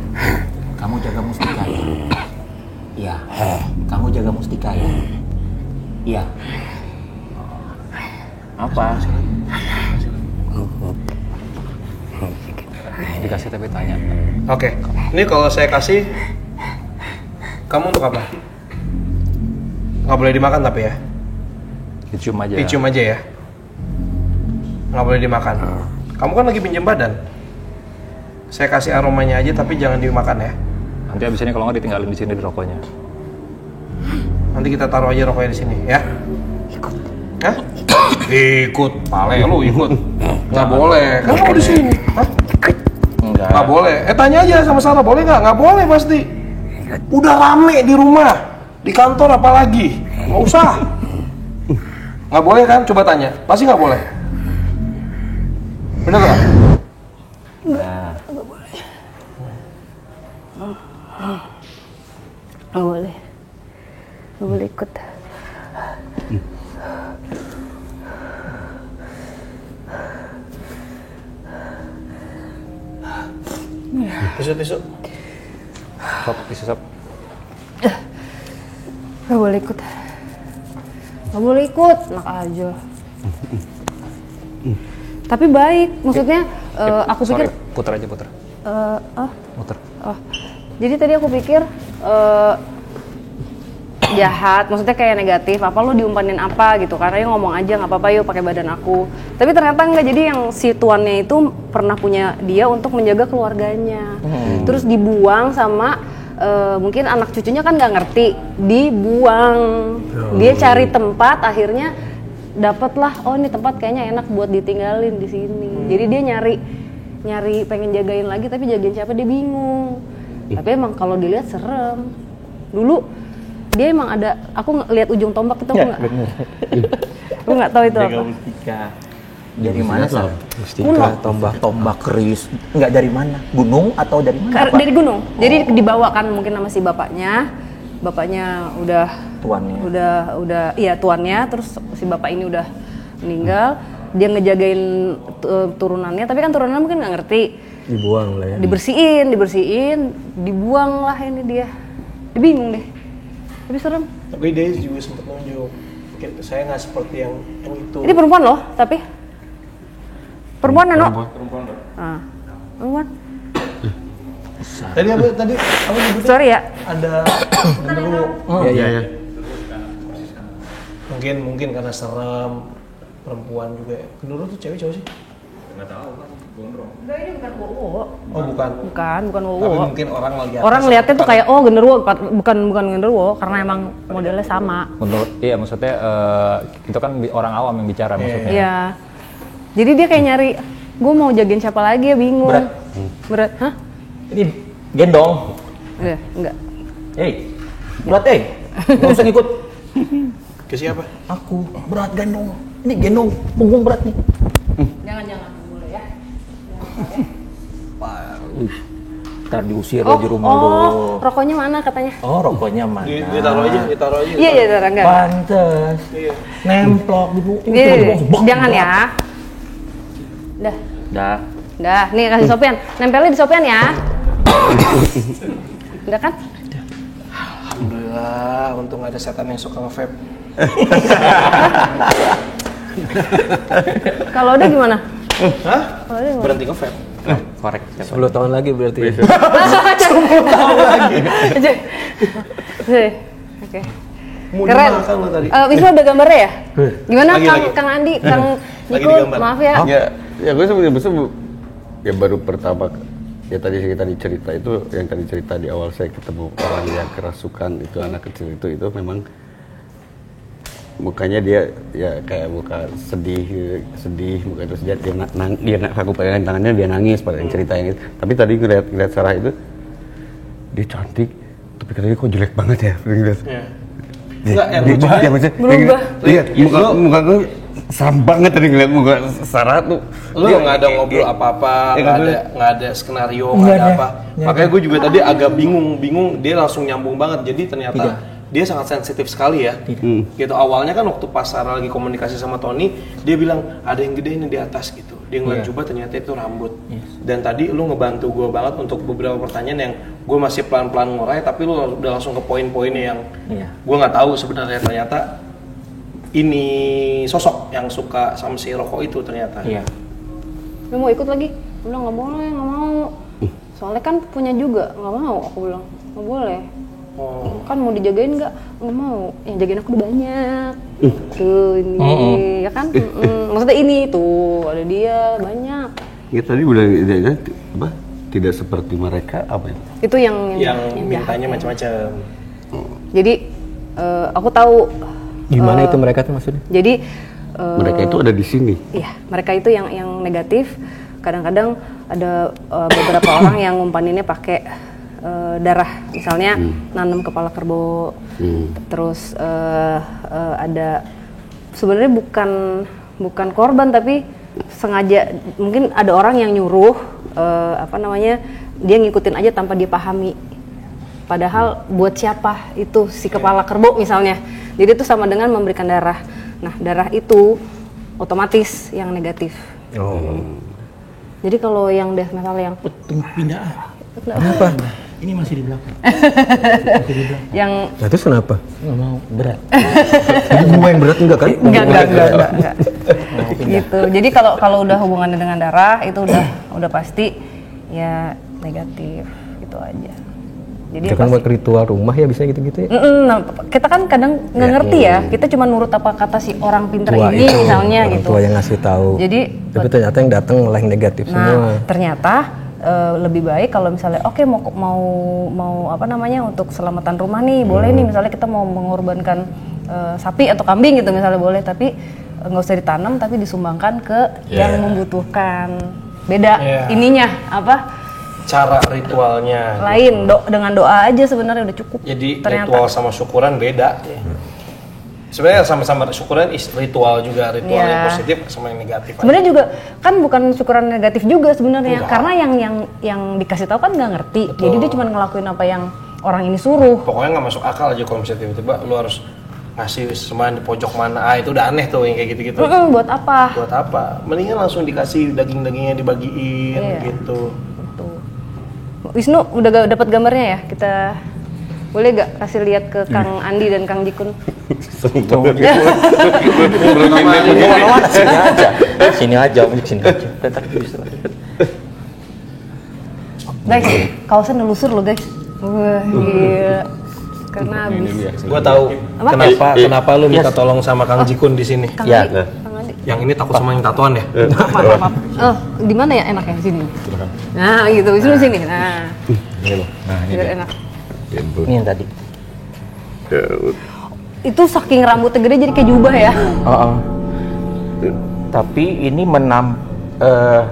Kamu jaga mustika ya? Iya. Kamu jaga mustika ya? Iya. Apa? Dikasih tapi tanya. Oke. Ini kalau saya kasih, kamu untuk apa? Nggak boleh dimakan tapi ya? Dicium aja. Dicium aja ya? Nggak boleh dimakan. Kamu kan lagi pinjam badan. Saya kasih aromanya aja tapi jangan dimakan ya. Nanti abis ini kalau nggak ditinggalin di sini di rokoknya. Nanti kita taruh aja rokoknya di sini ya. Ikut. Hah? Ikut. Pale lu ikut. Nggak boleh. Kan mau di sini. Hah? Enggak. Nggak boleh. Tanya aja sama Sarah, boleh nggak? Nggak boleh pasti. Udah rame di rumah, di kantor apalagi. Nggak usah. Nggak boleh kan? Coba tanya. Pasti nggak boleh. Bener nggak? Nah. Nggak boleh. Nggak boleh ikut. Tisu. Sop. Nggak boleh ikut. Nggak boleh ikut, enak aja. Tapi baik, maksudnya aku pikir. Puter aja. Puter. Jadi tadi aku pikir jahat, maksudnya kayak negatif. Apa lu diumpanin apa gitu? Karena dia ngomong aja nggak apa-apa yuk pakai badan aku. Tapi ternyata enggak. Jadi yang si tuannya itu pernah punya dia untuk menjaga keluarganya. Terus dibuang sama mungkin anak cucunya kan nggak ngerti, dibuang. Dia cari tempat, akhirnya dapatlah. Oh ini tempat kayaknya enak buat ditinggalin di sini. Jadi dia nyari pengen jagain lagi, tapi jagain siapa dia bingung. Tapi emang kalau dilihat serem. Dulu dia emang ada, aku lihat ujung tombak itu aku nggak tahu itu apa. Mustika. Dari mana Sal? Mustika, Tombak keris. Enggak dari mana? Gunung atau dari mana? Dari gunung. Jadi dibawa kan mungkin sama si bapaknya. Bapaknya udah Tuannya. Iya tuannya. Terus si bapak ini udah meninggal. Dia ngejagain turunannya, tapi kan turunannya mungkin nggak ngerti. Dibuang lah ya. Dibersihin, dibuang lah ini dia. Dia bingung deh. Tapi serem. Tapi dia juga sempat nunjuk. Mungkin saya nggak seperti yang itu. Ini perempuan loh, tapi perempuan Nano. Perempuan. Tadi apa nyebutnya? Sorry ya. Ada genderuwo. Iya. Mungkin karena serem, perempuan juga. Genderuwo tuh cewek cowok sih? Nggak tahu kan, gondrong. Enggak, ini bukan wowo. Oh bukan. Bukan wowo. Tapi mungkin orang lihat. Orang lihatnya tuh kayak oh genderuwo, bukan genderuwo karena emang modelnya sama. Menurut, iya maksudnya itu kan orang awam yang bicara maksudnya. Iya. Jadi dia kayak nyari, gue mau jagain siapa lagi ya bingung. Berat. Hah? Ini gendong. Enggak. Berat nggak usah ngikut. Ke siapa? Aku berat gendong. Ini gendong punggung berat nih. Jangan boleh ya. Ntar diusir dari rumah lu. Rokoknya mana katanya? Oh, rokoknya mana? Ditaruh aja. Iya, taruh enggak. Pantes. Iya. Nemplok di buku. Jangan ya. Dah, nih kasih Sopian. Nempelnya di Sopian ya. Udah kan? Alhamdulillah, untung ada setan yang suka nge-vape. Kalau udah gimana? Hah? Kalau udah gimana? Berhenti nge-vape. Korek. 10 tahun lagi berarti. 10 tahun lagi. Oke. Keren. Wisnu ada gambarnya ya? Gimana Kang Andi, Kang Niko, maaf ya. Ya gue sebenarnya ya baru pertama ya tadi cerita itu yang tadi cerita di awal saya ketemu orang yang kerasukan itu anak kecil itu memang mukanya dia ya kayak muka sedih muka terus dia aku pegangin tangannya dia nangis pada yang cerita yang itu. Tapi tadi gue lihat Sarah itu dia cantik tapi katanya kok jelek banget ya. Enggak, berubah. Lihat muka gue serem banget tadi ngeliat muka Sarah tuh. Lu nggak ada ngobrol apa-apa, nggak ada skenario, nggak ada apa. Makanya gue juga tadi agak bingung. Dia langsung nyambung banget. Jadi ternyata dia sangat sensitif sekali ya. Gitu awalnya kan waktu pas Sarah lagi komunikasi sama Tony, dia bilang ada yang gede ini di atas gitu. Dia ngeliat jubah ternyata itu rambut. Dan tadi lu ngebantu gue banget untuk beberapa pertanyaan yang gue masih pelan-pelan ngurai, tapi lu udah langsung ke poin-poinnya yang gue nggak tahu sebenarnya ternyata. Ini sosok yang suka sama si rokok itu ternyata. Iya. Lu mau ikut lagi? Aku bilang nggak mau. Soalnya kan punya juga, nggak mau. Aku bilang nggak boleh. Kan mau dijagain nggak mau. Yang jagain aku udah banyak. Tuh ini, ya kan? Maksudnya ini tuh ada dia banyak. Ya tadi udah apa? Tidak seperti mereka apa ya? Itu yang mintanya macam-macam. Jadi aku tahu. Gimana itu mereka tuh maksudnya? Jadi mereka itu ada di sini. Iya, mereka itu yang negatif. Kadang-kadang ada beberapa orang yang ngumpaninnya pakai darah, misalnya nanam kepala kerbau. Terus ada sebenarnya bukan korban tapi sengaja mungkin ada orang yang nyuruh dia ngikutin aja tanpa dia pahami. Padahal buat siapa itu si kepala kerbau misalnya. Jadi itu sama dengan memberikan darah. Nah, darah itu otomatis yang negatif. Jadi kalau yang death metal yang pindah. Kenapa? Ini masih di belakang. Yang nah, terus kenapa? Nggak mau berat. Gue yang berat enggak kan? Enggak. Gitu. Jadi kalau udah hubungannya dengan darah itu udah pasti ya negatif gitu aja. Jadi itu kan buat ritual rumah ya bisa gitu-gitu ya? Nah, kita kan kadang nggak ngerti ya, kita cuma nurut apa kata si orang pinter ini misalnya orang gitu. Tua yang ngasih tahu. Jadi tapi ternyata yang datang malah yang negatif semua. Ternyata lebih baik kalau misalnya mau untuk keselamatan rumah nih boleh nih misalnya kita mau mengorbankan sapi atau kambing gitu misalnya boleh, tapi nggak usah ditanam tapi disumbangkan ke yang membutuhkan. Beda ininya apa? Cara ritualnya lain dengan doa aja sebenarnya udah cukup. Jadi ternyata. Ritual sama syukuran beda. Sebenarnya sama-sama syukuran ritual juga yang positif sama yang negatif. Sebenarnya juga kan bukan syukuran negatif juga sebenarnya karena yang dikasih tahu kan nggak ngerti. Betul. Jadi dia cuma ngelakuin apa yang orang ini suruh. Pokoknya nggak masuk akal aja kalau misalnya tiba-tiba lu harus ngasih semuanya di pojok mana. Itu udah aneh tuh yang kayak gitu-gitu. Buat apa? Buat apa? Mendingan langsung dikasih daging-dagingnya dibagiin gitu. Wisnu udah dapat gambarnya ya? Kita boleh gak kasih lihat ke Kang Andi dan Kang Jikun? Sini aja. Guys, kaosnya nelusur loh guys. Wah, gila. Karena habis. Gua tahu kenapa lu minta tolong sama Kang Jikun di sini. Ya. Yang ini takut sama yang tatoan ya? Maaf. Di mana ya enaknya? Sini. Nah, gitu. Wisnu sini. Nah. Ini loh. Nah, ini enak. Ini yang tadi. Itu saking rambutnya gede jadi kayak jubah ya? Tapi ini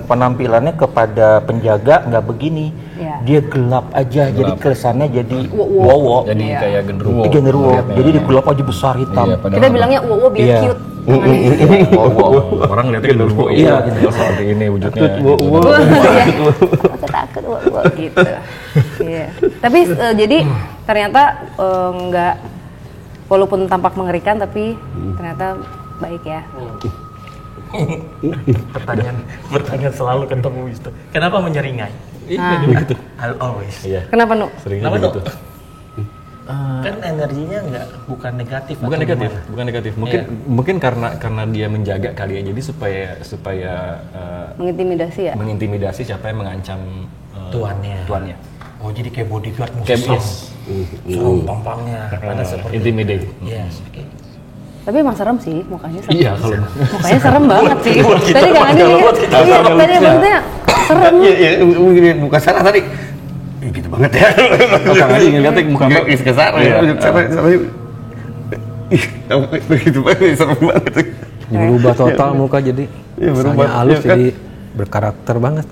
penampilannya kepada penjaga nggak begini. Dia gelap aja, jadi kesannya jadi wowo. Jadi kayak genderuwo. Jadi dia gelap aja besar hitam. Kita bilangnya wowo biar cute. Orang lihatnya genderuwo Iya, gitu. Seperti ini wujudnya. Aku takut gitu. Iya. Tapi jadi ternyata nggak, walaupun tampak mengerikan tapi ternyata baik ya. Pertanyaan selalu ketemu itu. Kenapa menyeringai? Nah. Begitu. I'll always. Iya. Kenapa Nu? Seringnya Kenapa, begitu. Kan energinya bukan negatif. Bukan atau negatif, gimana? bukan negatif. Iya. Mungkin karena dia menjaga kali ya. Jadi supaya Mengintimidasi ya. mengintimidasi siapa yang mengancam tuannya. Oh, jadi kayak bodyguard Kayak musuh. yes. Tampangnya ada seperti Intimidate. Yes, oke. Tapi emang serem sih, mukanya serem. Iya, kalau Mukanya serem banget sih. Tadi Kang Andi tadi maksudnya serem. Iya, bukan salah tadi. Gitu banget ya. Kang Andi ngeliatnya muka Nggak, ke Sarah ya. Sampai begitu banget, serem banget. Berubah total muka jadi. Iya, berubah. Misalnya halus Iya kan? jadi berkarakter banget.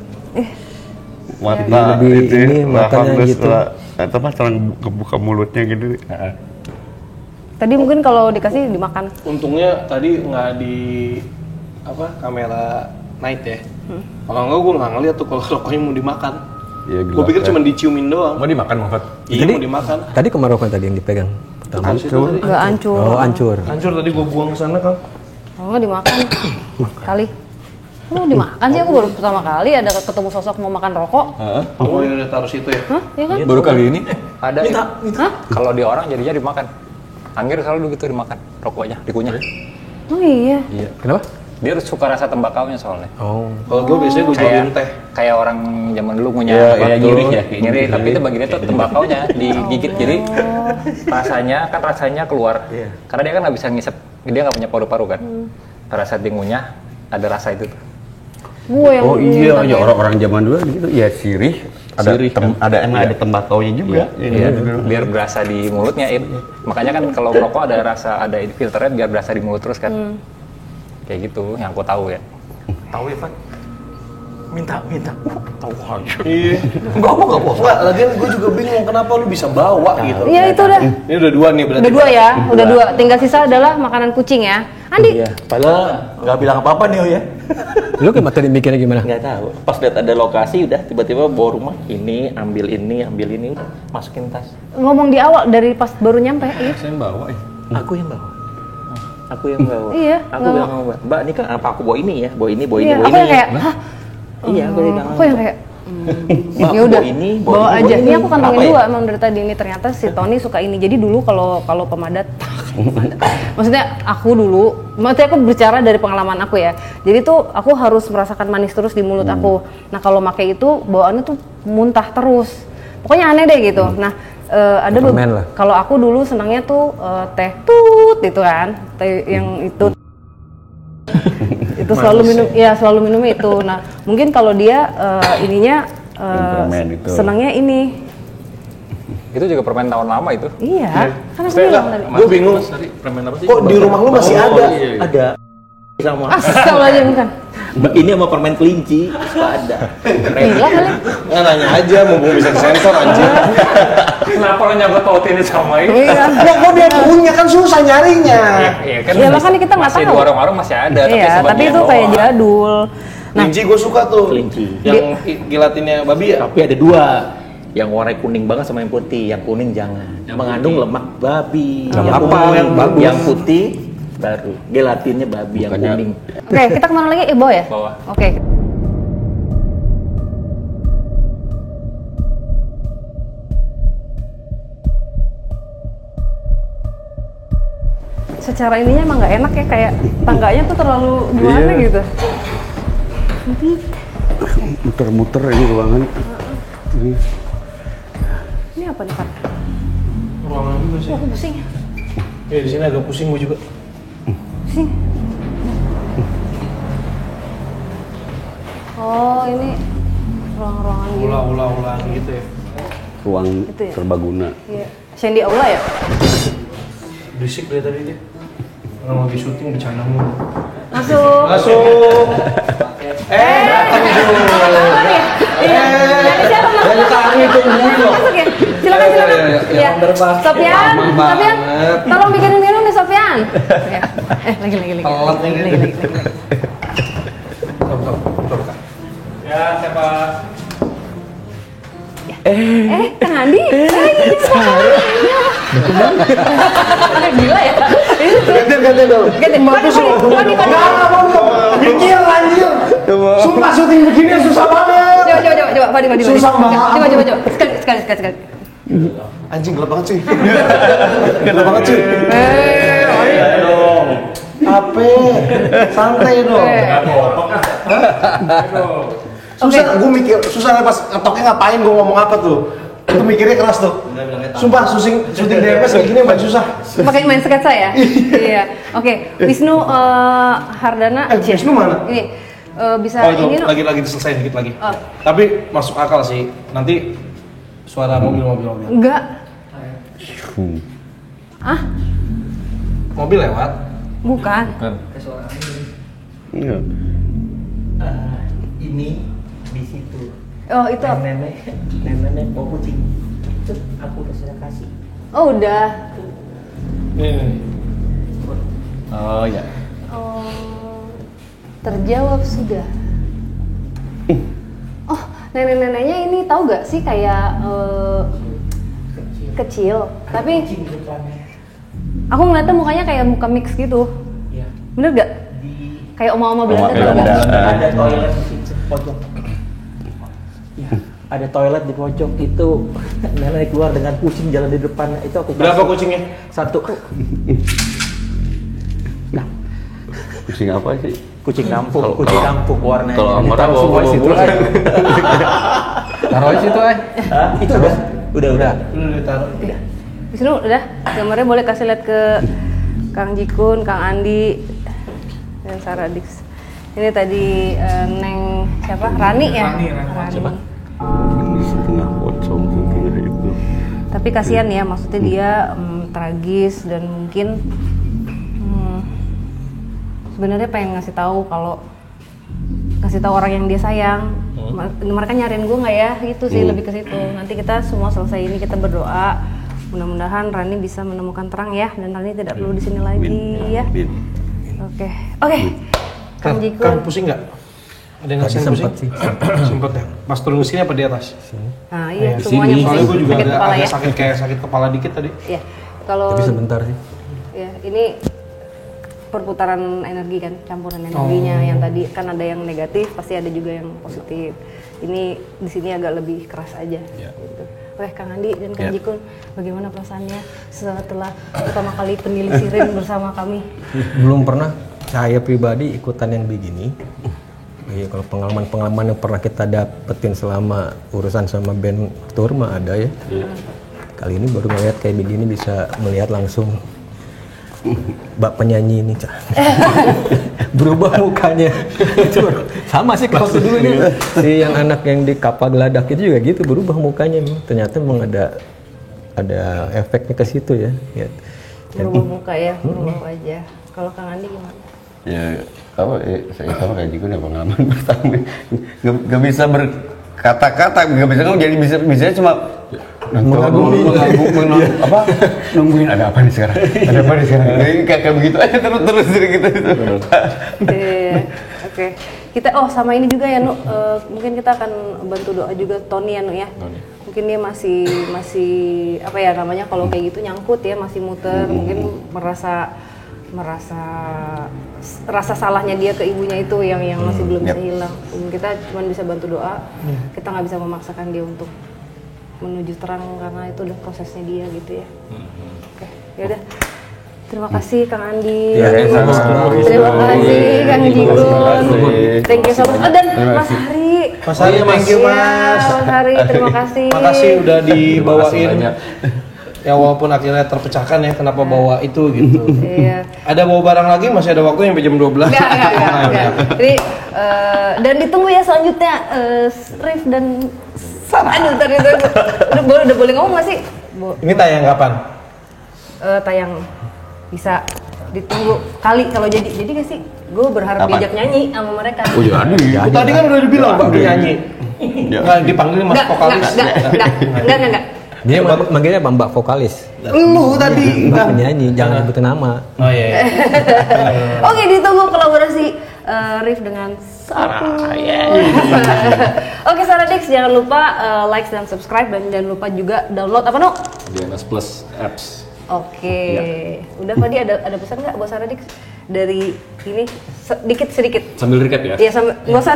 Mata Jadi lebih itu ini matanya gitu. Atau apa selang kebuka mulutnya gitu. Tadi mungkin kalau dikasih dimakan. Untungnya tadi nggak di kamera night ya. Kalau enggak gue nggak ngeliat tuh kalau rokoknya mau dimakan. Iya, Gue pikir cuma diciumin doang. mau dimakan Mofat. Iya mau dimakan. Tadi kemarin kan tadi yang dipegang pertama. Hancur. Nggak hancur. Oh, hancur. Hancur tadi gue buang ke sana kan. Oh, nggak dimakan kali. Oh, dimakan sih, aku baru pertama kali ada ketemu sosok mau makan rokok. Oh ini udah taruh situ ya. Hah? Iya kan? Baru kali ini. Ada. Hah? Kalau di orang jadinya dimakan. Anggir selalu gitu dimakan rokoknya, dikunyah. Oh iya. Kenapa? Dia suka rasa tembakaunya soalnya. Oh. Kalau gue biasanya gue jadiin teh. Kayak orang zaman dulu ngunyah Iya, nyirih ya, nyirih. Tapi itu bagiannya tuh tembakaunya digigit. Jadi rasanya keluar. Karena dia kan nggak bisa ngisep, dia nggak punya paru-paru kan. Pada saat dia ngunyah ada rasa itu tuh. Gue yang Oh iya, minta ya kayak- orang-orang zaman dulu gitu. Ya sirih. Ada tembakaunya juga. Iya, biar berasa di mulutnya. Makanya kan kalau merokok ada rasa, ada filternya biar berasa di mulut terus kan. Kayak gitu, yang aku tahu ya. Tahu ya, Pak? Minta. Tahu aja. Iya. Enggak, lagian gue juga bingung kenapa lu bisa bawa gitu. Iya itu udah. Ini udah 2 nih berarti. Udah 2 ya, udah 2. Tinggal sisa adalah makanan kucing ya. Andi. Iya. Padahal nggak bilang apa-apa nih ya. Lu kayak tadi mikirnya gimana? Nggak tahu. Pas lihat ada lokasi udah tiba-tiba bawa rumah ini, ambil ini, udah masukin tas. Ngomong di awal dari pas baru nyampe. Iya. Saya yang bawa Aku yang bawa. Aku yang bawa. Iya, Aku nggak bilang sama Mbak, ini kan apa aku bawa ini ya? Bawa ini, bawa ini, Iya, bawa aku ini. yang kayak, hah? Iya, aku bilang. Aku yang kayak, Mbak, ya udah, bawa ini, bawa aja. Ini aku kantongin Apa ya? 2 emang dari tadi ini. Ternyata si Tony suka ini. Jadi dulu kalau pemadat, maksudnya aku aku bicara dari pengalaman aku ya. Jadi tuh aku harus merasakan manis terus di mulut aku. Nah kalau pakai itu bawaannya tuh muntah terus. Pokoknya aneh deh gitu. Nah ada kalau aku dulu senangnya tuh teh tut itu kan, teh yang itu. Itu selalu minum itu. Nah mungkin kalau dia ininya senangnya ini. Itu juga permen tahun lama itu. Iya, kan aku bilang tadi. Gue bingung. Kok di rumah lu masih ada? Ada. Sama. Astagfirullahaladzim bukan. Mbak, ini sama permen kelinci suka ada. Gila kali. Nggak nanya aja, mumpung bisa disensor anjir. Kenapa lo nyangkut pautin sama ini? Iya. Ya kok dia punya kan susah nyarinya. Iya kan. Ya makanya kita nggak masih tahu. di warung-warung masih ada. Iya, tapi itu sebagian kayak bawah. jadul. Kelinci gue suka tuh. Kelinci. Yang gilatinnya babi ya? Tapi ada 2. Yang warna kuning banget sama yang putih. Yang kuning jangan. Mengandung lemak babi. Lemak apa? Yang Bagus. Yang putih baru. Gelatinnya babi yang kuning. Oke, kita kemana lagi? Bawah ya? Bawah. Oke. Secara ininya emang nggak enak ya, kayak tangganya tuh terlalu gimana gitu. Muter-muter ini ruangan. Ini apa nih Pak? Ruangan juga sih. Oh, aku pusing. Ya di sini agak pusing gue juga. Pusing. Oh ini ruang-ruangan gitu. Ulang gitu ya. Ruang Itu ya? serbaguna. Iya. Shandy Aula ya? Berisik dari tadi dia. Orang lagi syuting bercanda mulu. Masuk. Masuk. Datang Iya. Dari siapa Dari tadi tungguin loh. Masuk ya? Silakan. Ya. Sofyan, tolong bikinin minum nih Sofyan. Ya. Lagi. Telat nih. Lagi. Ya, siapa? Kang Andi. Gila ya. Ganti dong. Mampus loh. Mikir anjir. Sumpah syuting begini susah banget. Coba, Fadi. Susah banget. Coba. Sekali. Anjing gelap banget sih. Gelap banget sih. Ayo dong. Ape, santai dong. Susah, gue mikir, susah pas ngetoknya ngapain, gue ngomong apa tuh. Itu mikirnya keras tuh. Sumpah, syuting DMS kayak gini main susah. Pakai main sketsa ya? Iya. Oke, Wisnu Hardana. Wisnu mana? Ini bisa itu ini lagi selesai dikit lagi. Tapi masuk akal sih. Nanti suara mobil. Enggak. Mobil lewat? Bukan. Iya. Ini di situ. Oh, itu. Nenek mau kucing. Itu aku udah sudah kasih. Oh, udah. Nih. Oh ya. Oh, terjawab sudah. Oh, nenek-neneknya ini tahu gak sih kayak kecil, tapi aku ngeliatnya mukanya kayak muka mix gitu. Iya. Bener gak? Kayak oma-oma Belanda tau gak? Ada toilet di pojok. Ya, ada toilet di pojok itu. Nenek keluar dengan kucing jalan di depan. Itu aku kasih. Berapa kucingnya? 1. Nah, Kucing apa sih? kucing kampung warnanya. Kalau orang Ditaruh semua di situ. Taruh di situ, Itu udah. Udah ditaruh. Wisnu udah, gambarnya boleh kasih lihat ke Kang Jikun, Kang Andi, dan Sarah Dix. Ini tadi Neng siapa? Rani ya? Rani. Setengah pocong itu. Tapi kasihan ya, maksudnya dia tragis dan mungkin sebenarnya pengen ngasih tahu orang yang dia sayang. Mereka nyariin gue nggak ya? Gitu sih, lebih ke situ. Nanti kita semua selesai ini kita berdoa. Mudah-mudahan Rani bisa menemukan terang ya, dan Rani tidak perlu di sini lagi ya. Oke. Kang Jikun. Kan pusing nggak? Ada yang ngasih pusing? Sempet ya. Pas turun ke sini apa di atas? Nah iya, semuanya pusing. Soalnya gue juga Sakit kepala ya. sakit kepala dikit tadi. Iya. Kalau Tapi sebentar sih. ya ini perputaran energi kan, campuran energinya. Yang tadi kan ada yang negatif, pasti ada juga yang positif. Ini di sini agak lebih keras aja. Gitu. Oke, Kang Andi dan Kang Jikun, bagaimana perasaannya setelah pertama kali penelisirin bersama kami? Belum pernah saya pribadi ikutan yang begini. Iya, kalau pengalaman yang pernah kita dapetin selama urusan sama band tour mah ada ya. Kali ini baru ngeliat kayak begini, bisa melihat langsung bak penyanyi ini, berubah mukanya. Sama sih kalau dulu ini si yang anak yang di kapal geladak itu juga gitu, berubah mukanya. Ternyata memang ada efeknya ke situ ya. Berubah muka ya, berubah wajah. Kalau Kang Andi gimana? Ya, saya sama kayak Jikun ya, pengalaman pertama. Gak bisa berkata-kata, gak bisa kan, jadi bisa cuma nungguin ada apa nih sekarang, kayak begitu aja terus gitu. Oke. Kita sama ini juga ya Nu, mungkin kita akan bantu doa juga Tony ya Nu ya. Mungkin dia masih apa ya namanya kalau kayak gitu nyangkut ya, masih muter, mungkin merasa rasa salahnya dia ke ibunya itu yang masih belum bisa hilang. Kita cuma bisa bantu doa, kita nggak bisa memaksakan dia untuk menuju terang karena itu udah prosesnya dia gitu ya. Oke, yaudah. Terima kasih Kang Andi. Terima kasih Kang Jikun. Thank you so much. Dan Mas Hari. Mas Hari, thank you Mas. Mas Hari, terima kasih. Makasih udah dibawain. Ya walaupun akhirnya terpecahkan ya kenapa bawa itu gitu. Iya. Ada bawa barang lagi, masih ada waktu sampai jam 12. Enggak. Jadi dan ditunggu ya selanjutnya Rif dan Aduh, tadi udah boleh ngomong nggak sih? Ini tayang kapan? Tayang bisa ditunggu kali kalau jadi gak sih? Gue berharap Kapan? diajak nyanyi sama mereka. Oh jadi. Tadi kan udah dibilang Mbak nyanyi. Nggak dipanggil mas vokalis. Enggak. Dia manggilnya Mbak vokalis. Lu tadi Mbak penyanyi, jangan sebutin nama. Oh iya. Oke, ditunggu kolaborasi Rif dengan Sarah. Oke, Saradix, jangan lupa like dan subscribe dan jangan lupa juga download apa no? DNS Plus apps. Oke, udah Fadi ada pesan nggak buat Saradix dari ini sedikit? Sambil recap ya? Iya, nggak usah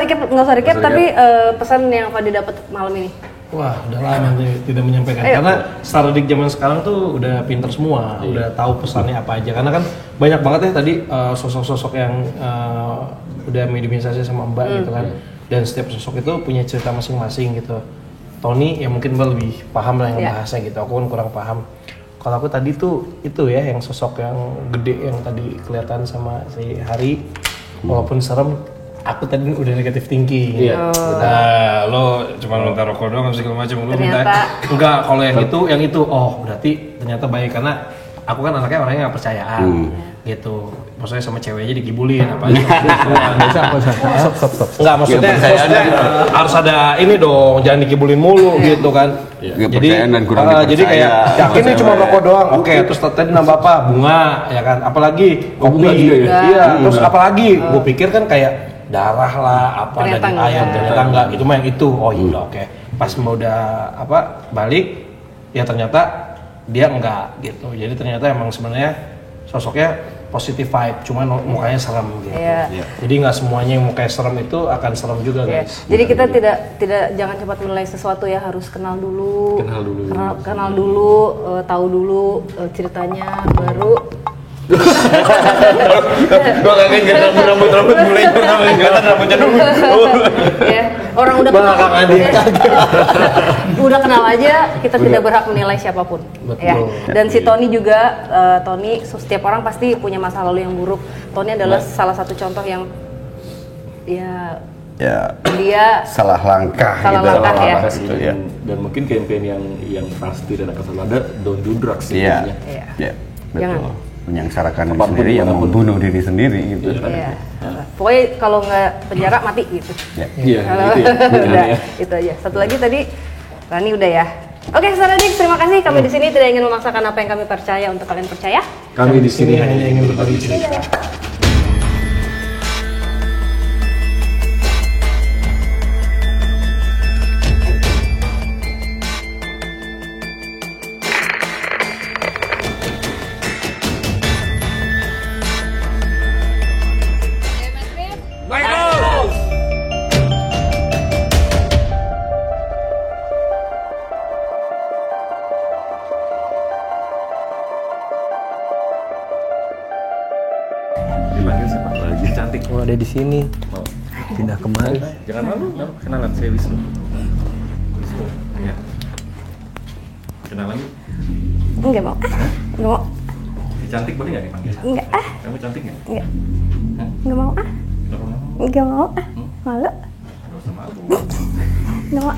recap, tapi pesan yang Fadi dapat malam ini. Wah, udah lama tidak menyampaikan. Karena Saradix zaman sekarang tuh udah pinter semua, udah tahu pesannya apa aja. Karena kan banyak banget ya tadi sosok-sosok yang udah mediumisasi sama Mbak gitu kan. Dan setiap sosok itu punya cerita masing-masing gitu. Tony ya mungkin Mbak lebih paham lah yang bahasanya gitu. Aku kan kurang paham. Kalau aku tadi tuh itu ya yang sosok yang gede yang tadi kelihatan sama si Hari, walaupun serem. Aku tadi udah negatif thinking. Nah, lo cuma minta rokok doang segala macam. Lo minta enggak, kalau yang itu oh berarti ternyata baik karena aku kan anaknya orangnya nggak percayaan gitu. Maksudnya sama cewek aja dikibulin apa aja. Stop. Enggak, maksudnya harus ada ini dong, jangan dikibulin mulu gitu kan. Jadi kayak yakin ini cuma rokok doang. Oke, terus tadi nambah apa? Bunga ya kan. Apalagi kopi. Iya, terus apalagi gue pikir kan kayak darah lah apa dari ayam ternyata enggak itu mah yang itu oh iya oke. Pas mau udah balik ya ternyata dia enggak gitu, jadi ternyata emang sebenarnya sosoknya positive vibe cuman mukanya serem gitu. Jadi nggak semuanya yang mukanya serem itu akan serem juga guys. Jadi kita tidak jangan cepat menilai sesuatu ya, harus kenal dulu tahu dulu ceritanya baru. Gua kangen rambut mulai kelihatan rambutnya dulu. Ya, orang udah udah kenal aja kita tidak berhak menilai siapapun. Ya. Dan si Tony juga Tony setiap orang pasti punya masa lalu yang buruk. Tony adalah salah satu contoh yang dia salah langkah ya. Dan mungkin campaign yang pasti dan akan selalu ada don't do drugs sih. Iya. Jangan menyengsarakan diri sendiri yang membunuh diri sendiri gitu. Pokoknya kalau nggak penjara mati gitu. Itu aja. Satu lagi tadi Rani udah ya. Oke, Saradix, terima kasih. Kami di sini tidak ingin memaksakan apa yang kami percaya untuk kalian percaya. Kami di sini hanya ingin berbagi cerita. Dipanggil siapa lagi cantik? Oh, ada di sini. Pindah kemari. Jangan malu, kenalan saya Wisnu. Ya. Kenalan? Enggak mau. Enggak mau. Cantik boleh nggak dipanggil? Enggak. Kamu cantik nggak? Enggak. Enggak mau. Enggak mau. Malu. Nggak usah malu. Enggak mau.